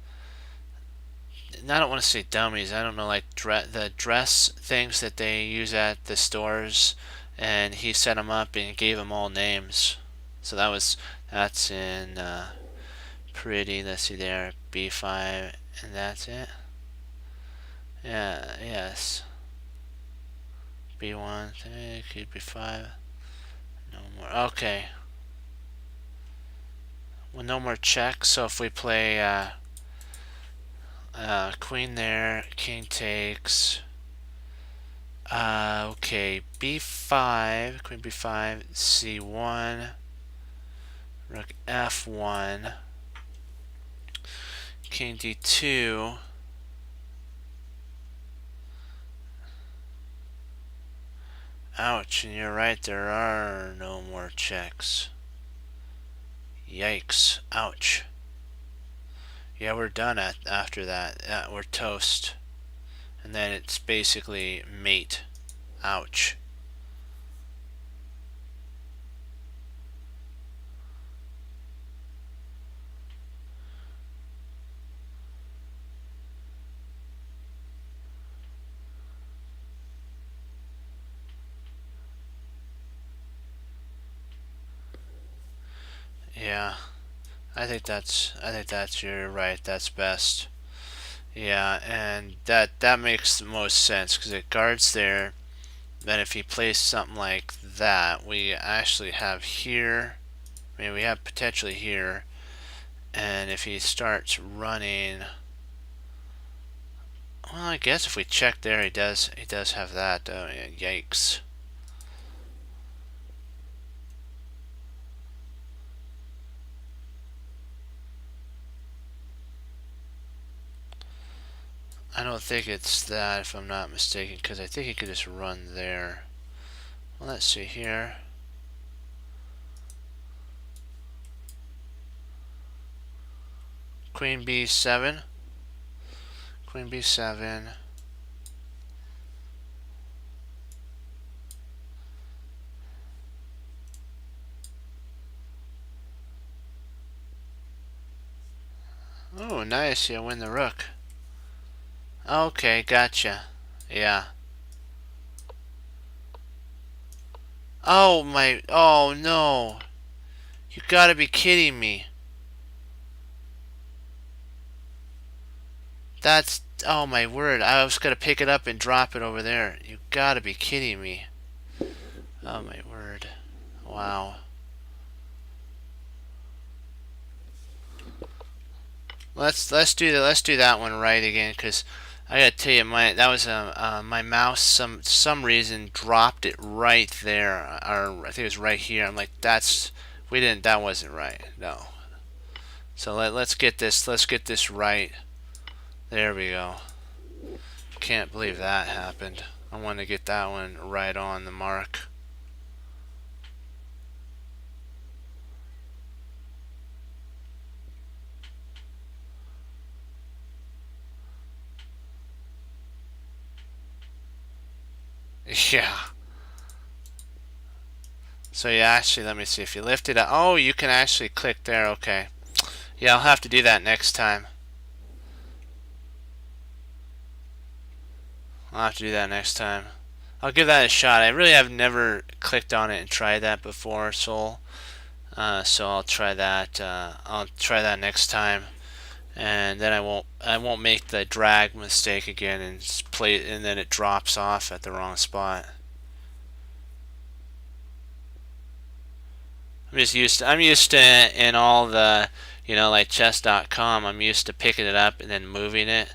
don't want to say dummies. I don't know, like the dress things that they use at the stores, and he set them up and gave them all names. So That's in pretty. Let's see there, b5, and that's it. Yeah, yes. b1, could b5. No more. Okay. Well, no more checks. So if we play queen there, king takes. Okay, b5, queen b5, c1, rook f1, king d2. Ouch, and you're right, there are no more checks. Yikes, ouch. Yeah, we're done after that. We're toast. And then it's basically mate. Ouch. Yeah, I think that's you're right. That's best. Yeah, and that makes the most sense because it guards there. Then if he plays something like that, we actually have here. I mean, we have potentially here, and if he starts running, well, I guess if we check there, he does have that. Oh, yeah, yikes. I don't think it's that, if I'm not mistaken, because I think he could just run there. Well, let's see here. Queen b7. Queen b7. Oh, nice. You win the rook. Okay, gotcha. Yeah. Oh, my. Oh, no. You gotta be kidding me. That's. Oh, my word. I was gonna pick it up and drop it over there. You gotta be kidding me. Oh, my word. Wow. Let's do that one right again, because I gotta tell you, that was my mouse some reason dropped it right there, or I think it was right here. I'm like, that wasn't right. No. So let's get this right. There we go. Can't believe that happened. I want to get that one right on the mark. Yeah. So yeah, actually, let me see. If you lift it up, oh, you can actually click there. Okay. Yeah, I'll have to do that next time. I'll have to do that next time. I'll give that a shot. I really have never clicked on it and tried that before, Soul. So I'll try that. I'll try that next time, and then I won't make the drag mistake again and play, and then it drops off at the wrong spot. I'm used to in all the, like chess.com, I'm used to picking it up and then moving it.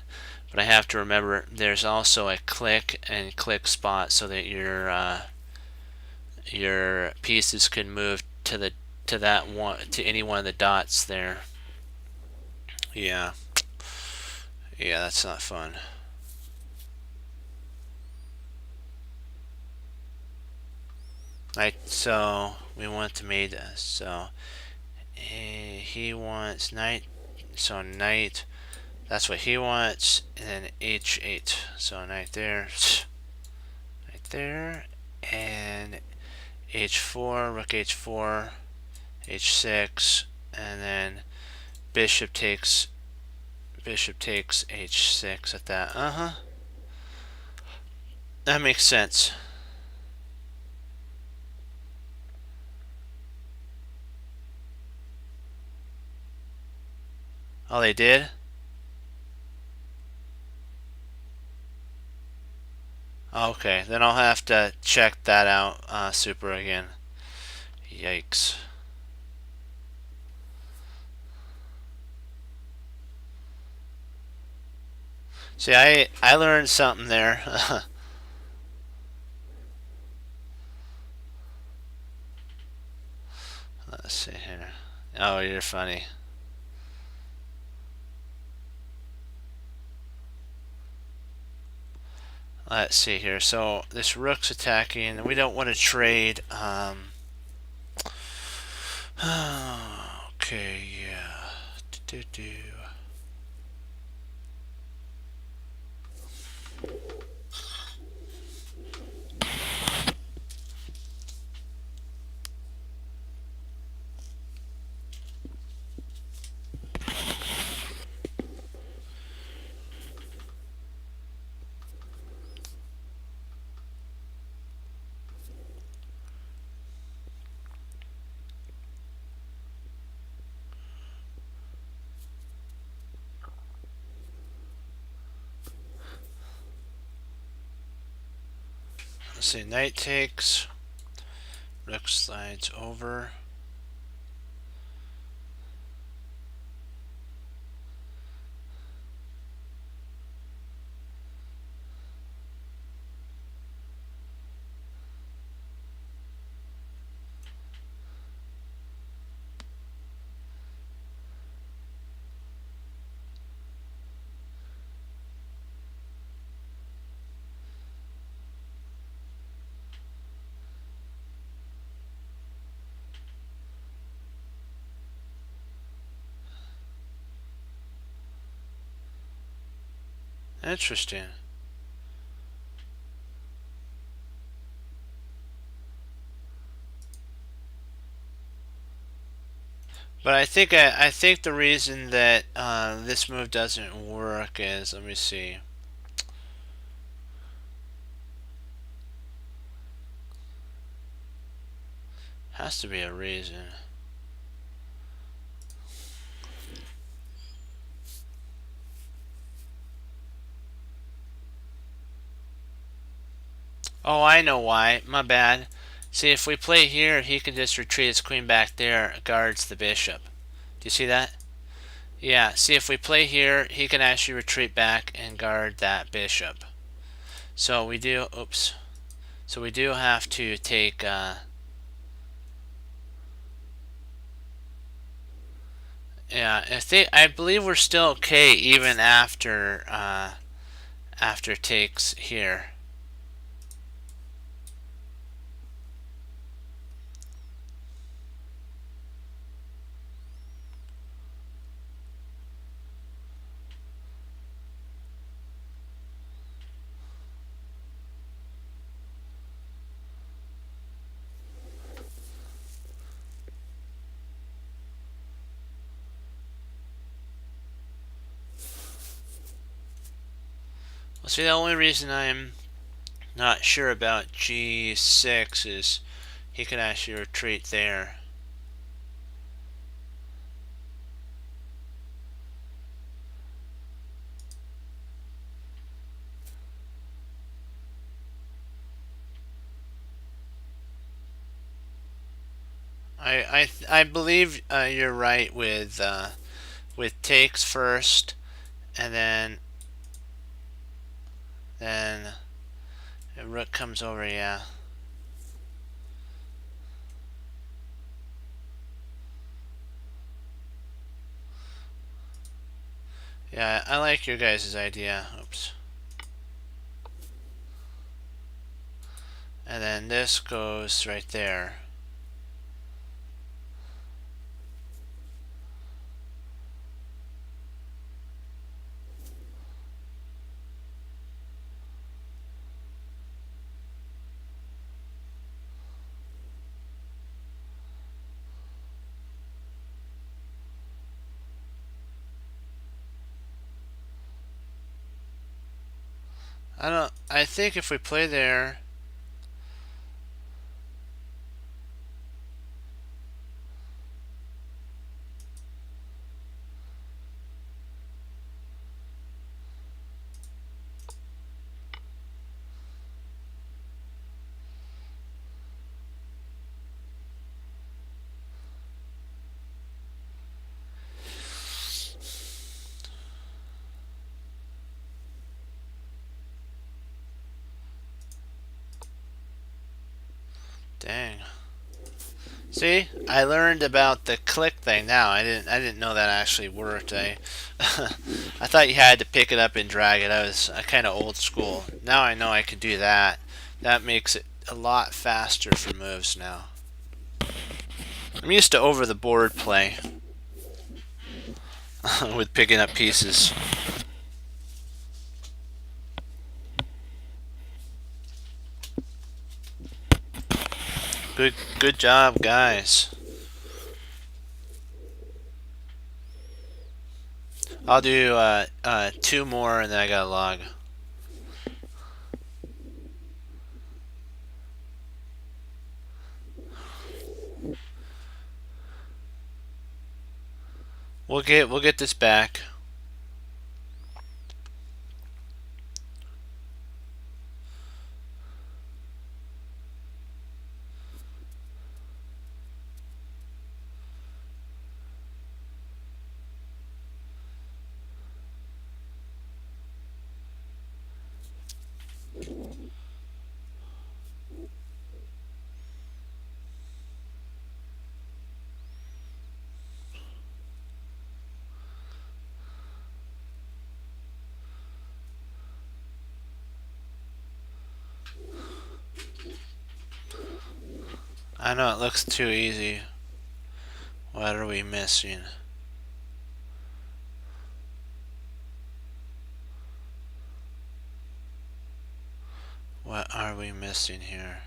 But I have to remember there's also a click and click spot so that your pieces can move to that one, to any one of the dots there. Yeah. Yeah, that's not fun. Right, so we want to mate this. So he wants knight. So knight, that's what he wants. And then h8. So knight there, right there, and h4, rook h4, h6, and then bishop takes h6 at that. That makes sense. Oh, they did? Okay, then I'll have to check that out, super again. Yikes. See, I learned something there. Let's see here. Oh, you're funny. Let's see here. So this rook's attacking. We don't want to trade. Okay, yeah. Do. Let's see. Knight takes. Rook slides over. Interesting. But I think the reason that this move doesn't work is, let me see. Has to be a reason. Oh, I know why. My bad. See, if we play here, he can just retreat his queen back there, guards the bishop. Do you see that? Yeah, see, if we play here, he can actually retreat back and guard that bishop. So we do, oops. So we do have to take, yeah, I believe we're still okay even after, after takes here. Well, see, the only reason I'm not sure about G6 is he could actually retreat there. I believe you're right with takes first, and then rook comes over. Yeah, yeah. I like your guys' idea. Oops. And then this goes right there. I think if we play there, Dang. See, I learned about the click thing now. I didn't know that actually worked. I thought you had to pick it up and drag it. I was kind of old school. Now I know I can do that. That makes it a lot faster for moves now. I'm used to over the board play with picking up pieces. Good job, guys. I'll do 2 more and then I gotta log. We'll get this back. I know it looks too easy. What are we missing? What are we missing here?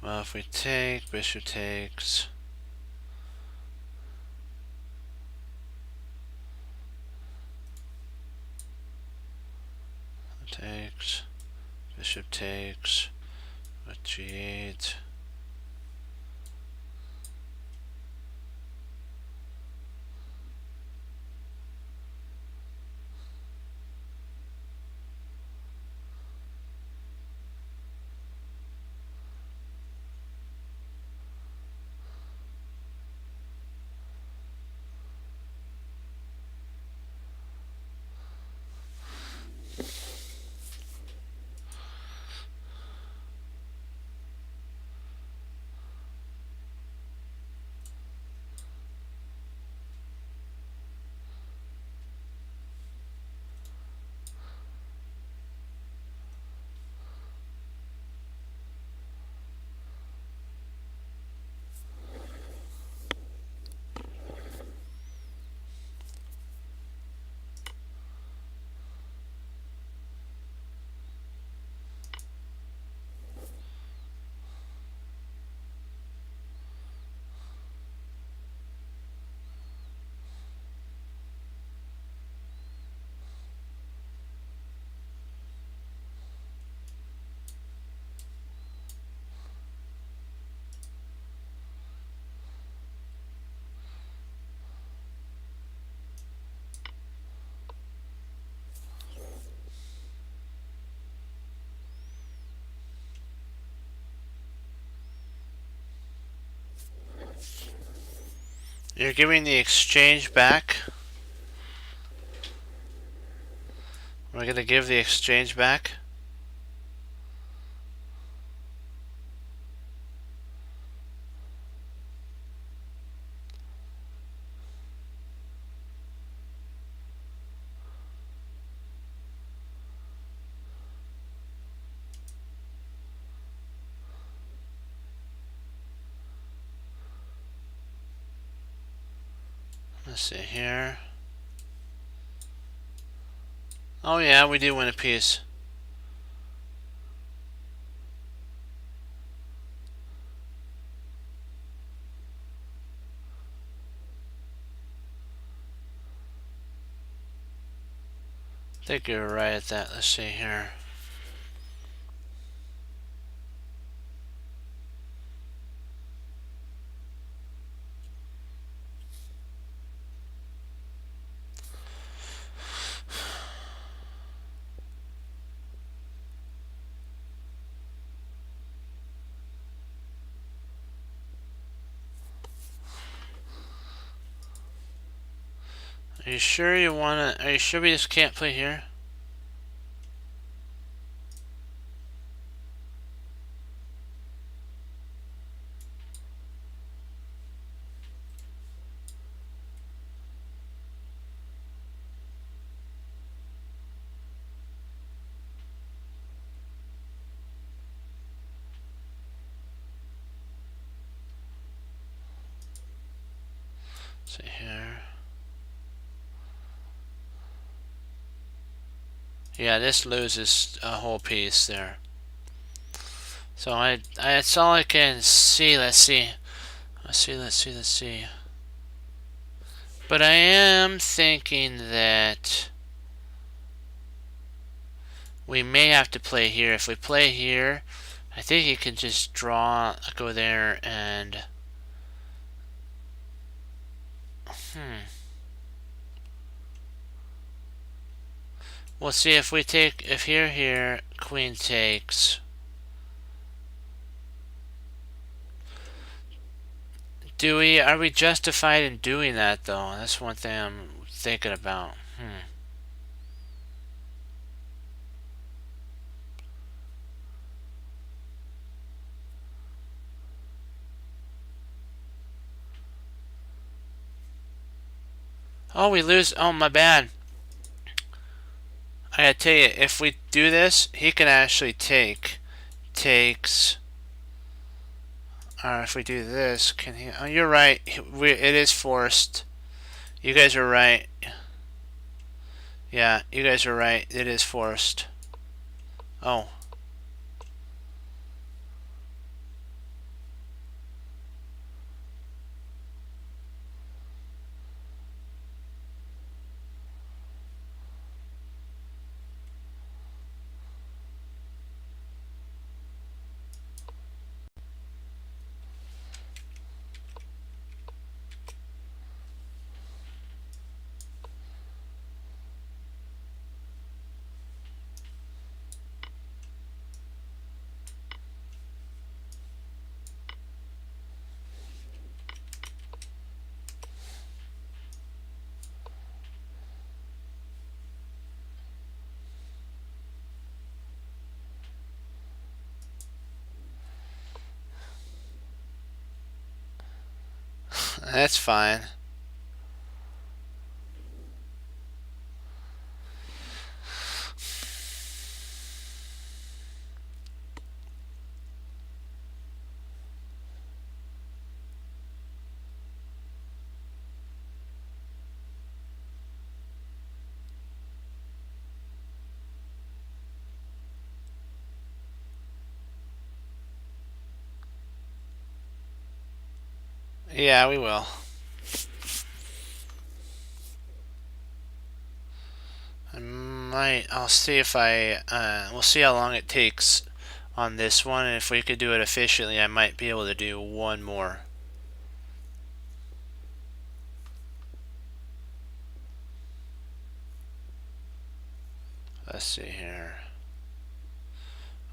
Well, if we take, bishop takes. Takes. Bishop takes. With g8. You're giving the exchange back? We're gonna give the exchange back? Let's see here. Oh yeah, we do win a piece. I think you're right at that. Let's see here. Are you sure you wanna? Are you sure we just can't play here? Let's see here. Yeah, this loses a whole piece there. So that's all I can see. Let's see. Let's see. But I am thinking that we may have to play here. If we play here, I think you can just go there and... We'll see if we take, if here, queen takes. Are we justified in doing that though? That's one thing I'm thinking about. Oh, we lose. Oh, my bad. I gotta tell you, if we do this, he can actually takes. Or if we do this, can he? Oh, you're right. It is forced. You guys are right. Yeah, you guys are right. It is forced. Oh. That's fine. Yeah, we will. I'll see if we'll see how long it takes on this one, and if we could do it efficiently, I might be able to do one more. Let's see here.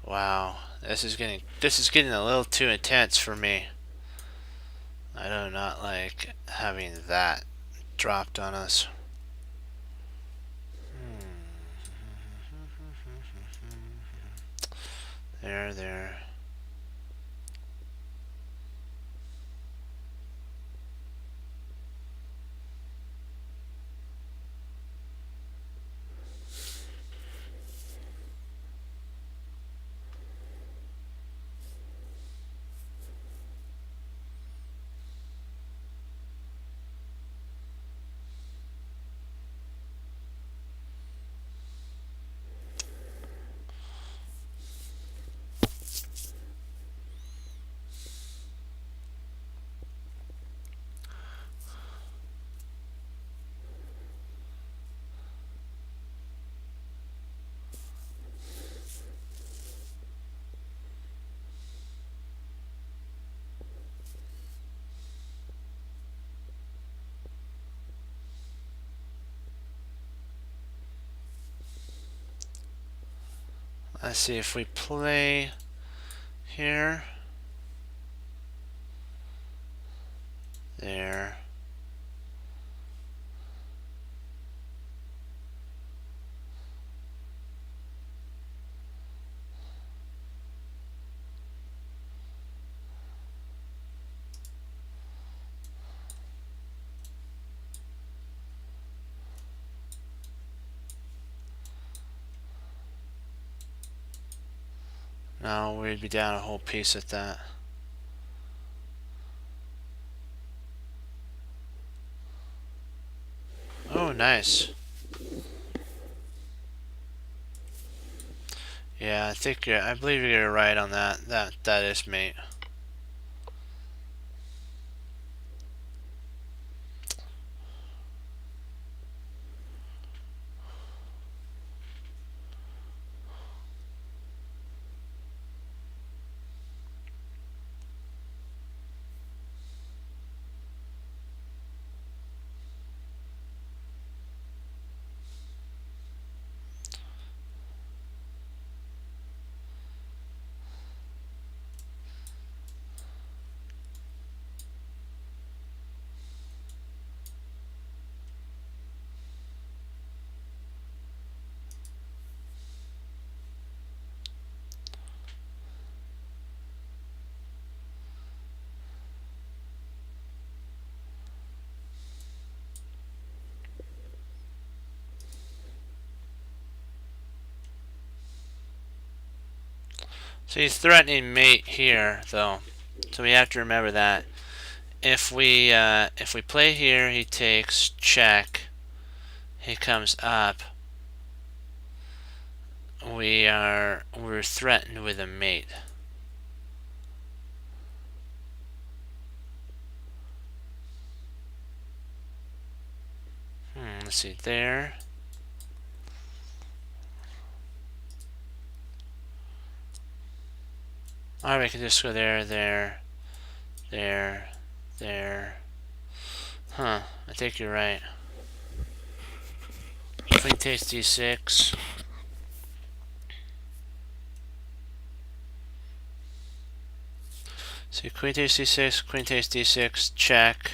Wow, this is getting a little too intense for me. I do not like having that dropped on us. There. Let's see if we play here. There. No, we'd be down a whole piece at that. Oh, nice. Yeah, I believe you're right on that. That is mate. So he's threatening mate here, though. So we have to remember that. If we play here, he takes check. He comes up. We're threatened with a mate. Let's see there. Alright, we can just go there, there, there, there. Huh, I think you're right. Queen takes d6. See, queen takes d6, queen takes d6, check.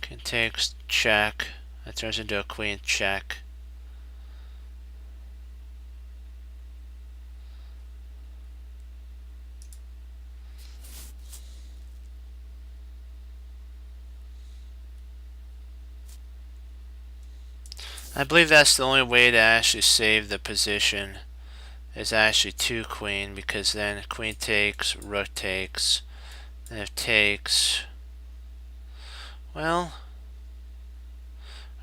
King takes check. That turns into a queen check. I believe that's the only way to actually save the position, is actually 2 queen, because then queen takes, rook takes, and if takes, well,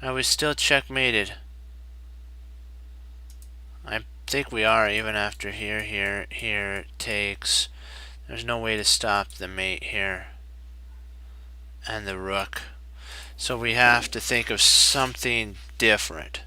are we still checkmated? I think we are, even after here takes. There's no way to stop the mate here and the rook. So we have to think of something different.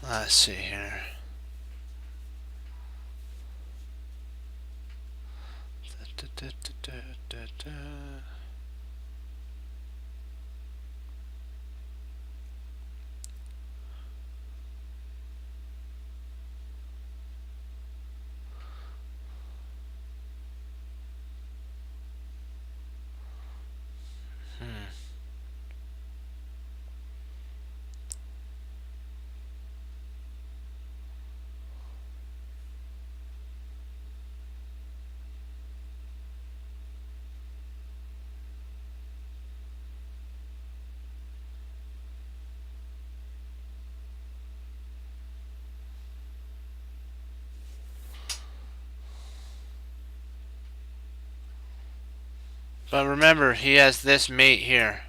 Let's see here. But remember, he has this mate here.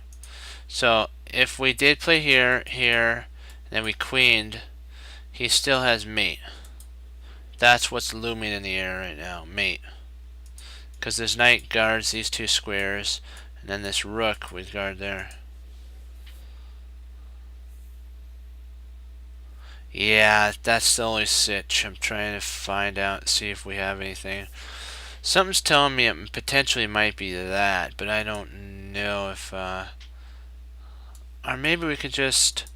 So if we did play here, here, and then we queened, he still has mate. That's what's looming in the air right now, mate. Because this knight guards these 2 squares, and then this rook would guard there. Yeah, that's the only sitch. I'm trying to find out, see if we have anything. Something's telling me it potentially might be that, but I don't know if, or maybe we could just,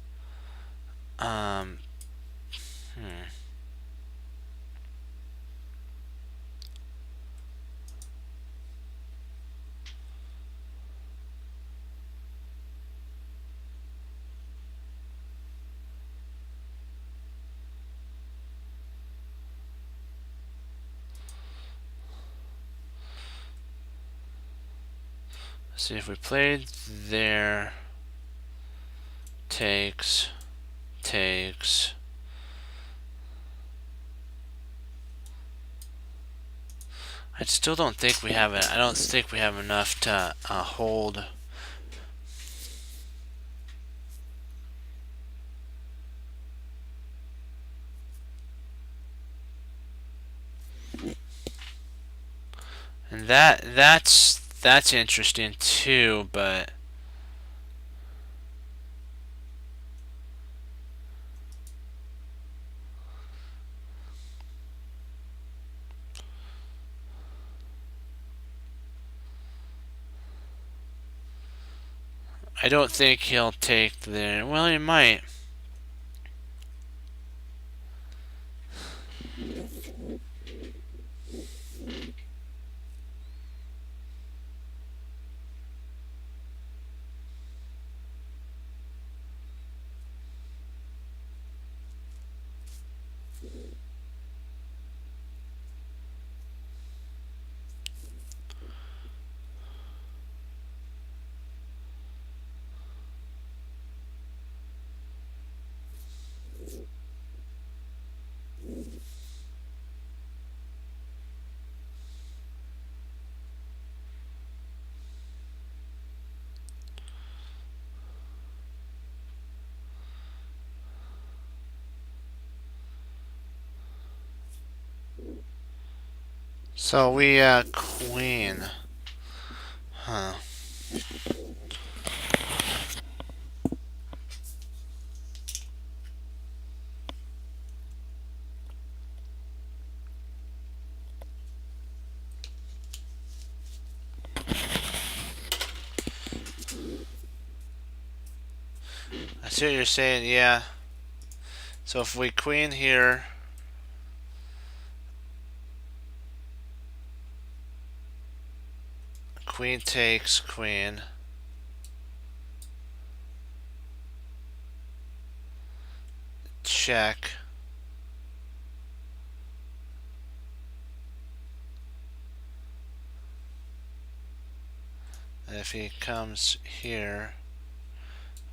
see if we played there. Takes. I still don't think we have it. I don't think we have enough to hold. And that's interesting too, but I don't think he'll take there. Well, he might. So we queen. Huh. I see what you're saying, yeah. So if we queen here, queen takes queen. Check. And if he comes here,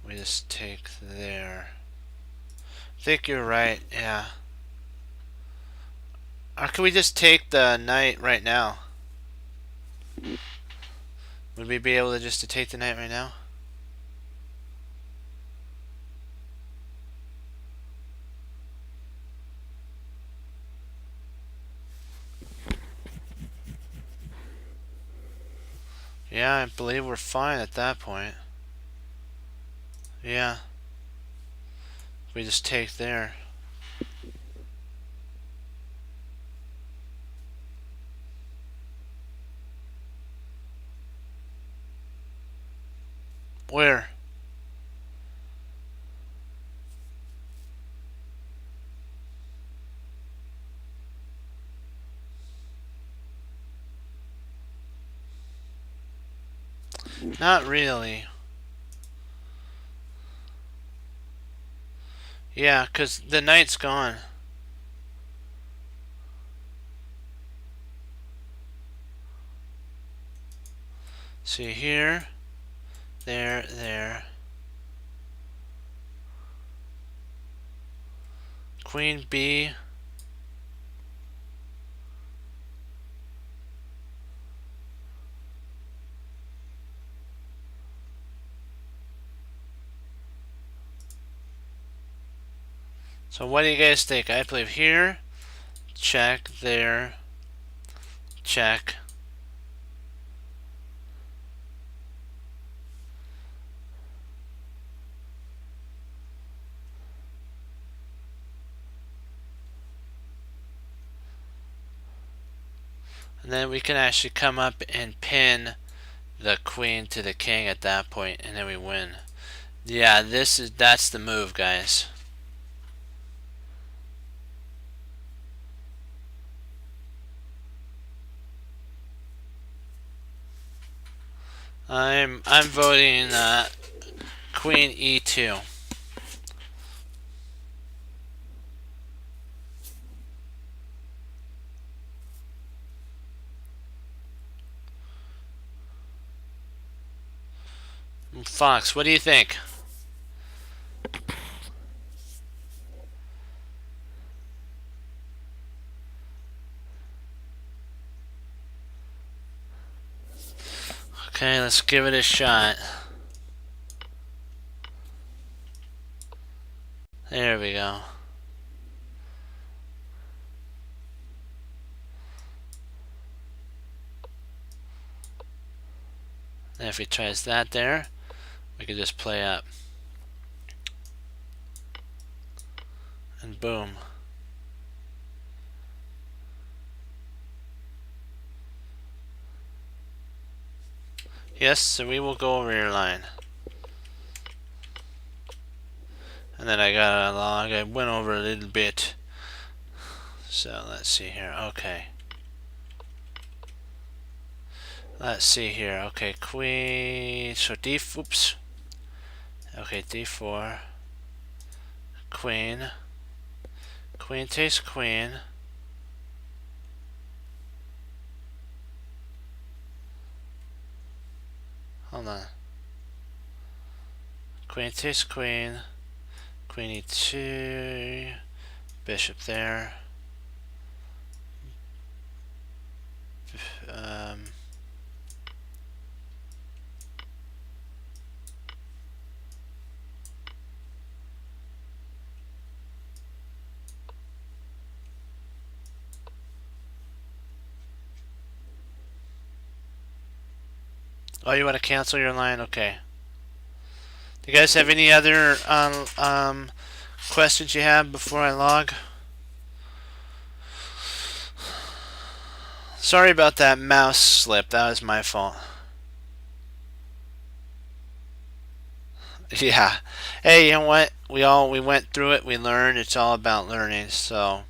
we just take there. I think you're right, yeah. Or can we just take the knight right now? Would we be able to just to take the knight right now? Yeah, I believe we're fine at that point. Yeah. We just take there. Where? Not really. Yeah, because the knight's gone. See here, there. Queen B. So what do you guys think? I believe here, check, there, check. And then we can actually come up and pin the queen to the king at that point, and then we win. Yeah, that's the move, guys. I'm voting Queen E2. Fox, what do you think? Okay, let's give it a shot. There we go. And if he tries that there, we can just play up. And boom. Yes, so we will go over your line. And then I got a log. I went over a little bit. So let's see here. Okay. Let's see here. Okay, queen. So D. Oops. Okay, D4. Queen. Queen takes queen. Hold on. Queen takes queen. Queen E2. Bishop there. Oh, you want to cancel your line? Okay. Do you guys have any other questions you have before I log? Sorry about that mouse slip. That was my fault. Yeah. Hey, you know what? We went through it. We learned. It's all about learning. So,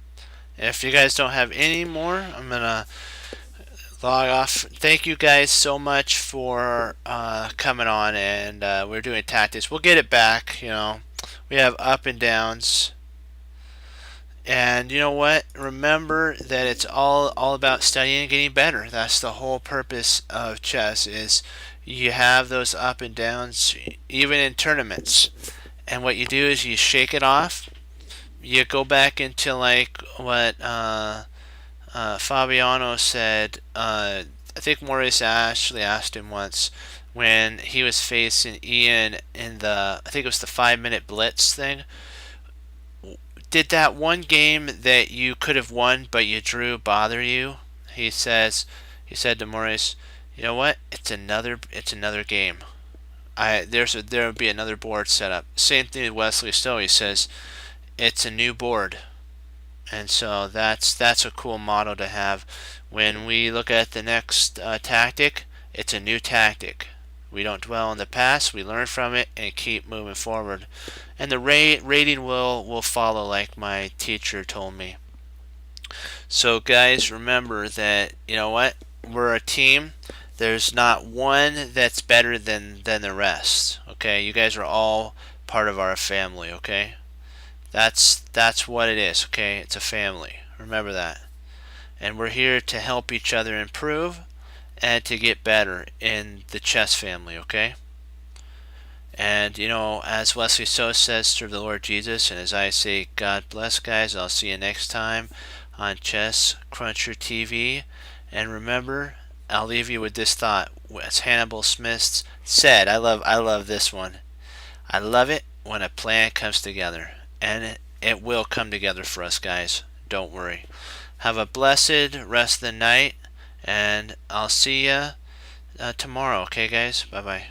if you guys don't have any more, I'm gonna log off. Thank you guys so much for coming on, and we're doing tactics. We'll get it back. You know, we have up and downs. And you know what? Remember that it's all about studying and getting better. That's the whole purpose of chess. Is you have those up and downs, even in tournaments. And what you do is you shake it off. You go back into like what Fabiano said. I think Maurice Ashley asked him once when he was facing Ian in the, I think it was the 5-minute blitz thing. Did that one game that you could have won but you drew bother you? He said to Maurice, you know what? It's another game. There will be another board set up. Same thing with Wesley Stowe. He says it's a new board, and so that's a cool motto to have. When we look at the next tactic, it's a new tactic. We don't dwell on the past. We learn from it and keep moving forward. And the rating will follow, like my teacher told me. So guys, remember that, you know what? We're a team. There's not one that's better than the rest. Okay, you guys are all part of our family. Okay, that's what it is. Okay, it's a family. Remember that. And we're here to help each other improve and to get better in the chess family. Okay. And you know, as Wesley So says through the Lord Jesus, and as I say, God bless, guys. I'll see you next time on Chess Cruncher TV. And remember, I'll leave you with this thought. As Hannibal Smith said, I love this one. I love it when a plan comes together, and it will come together for us, guys. Don't worry. Have a blessed rest of the night, and I'll see you tomorrow. Okay, guys. Bye bye.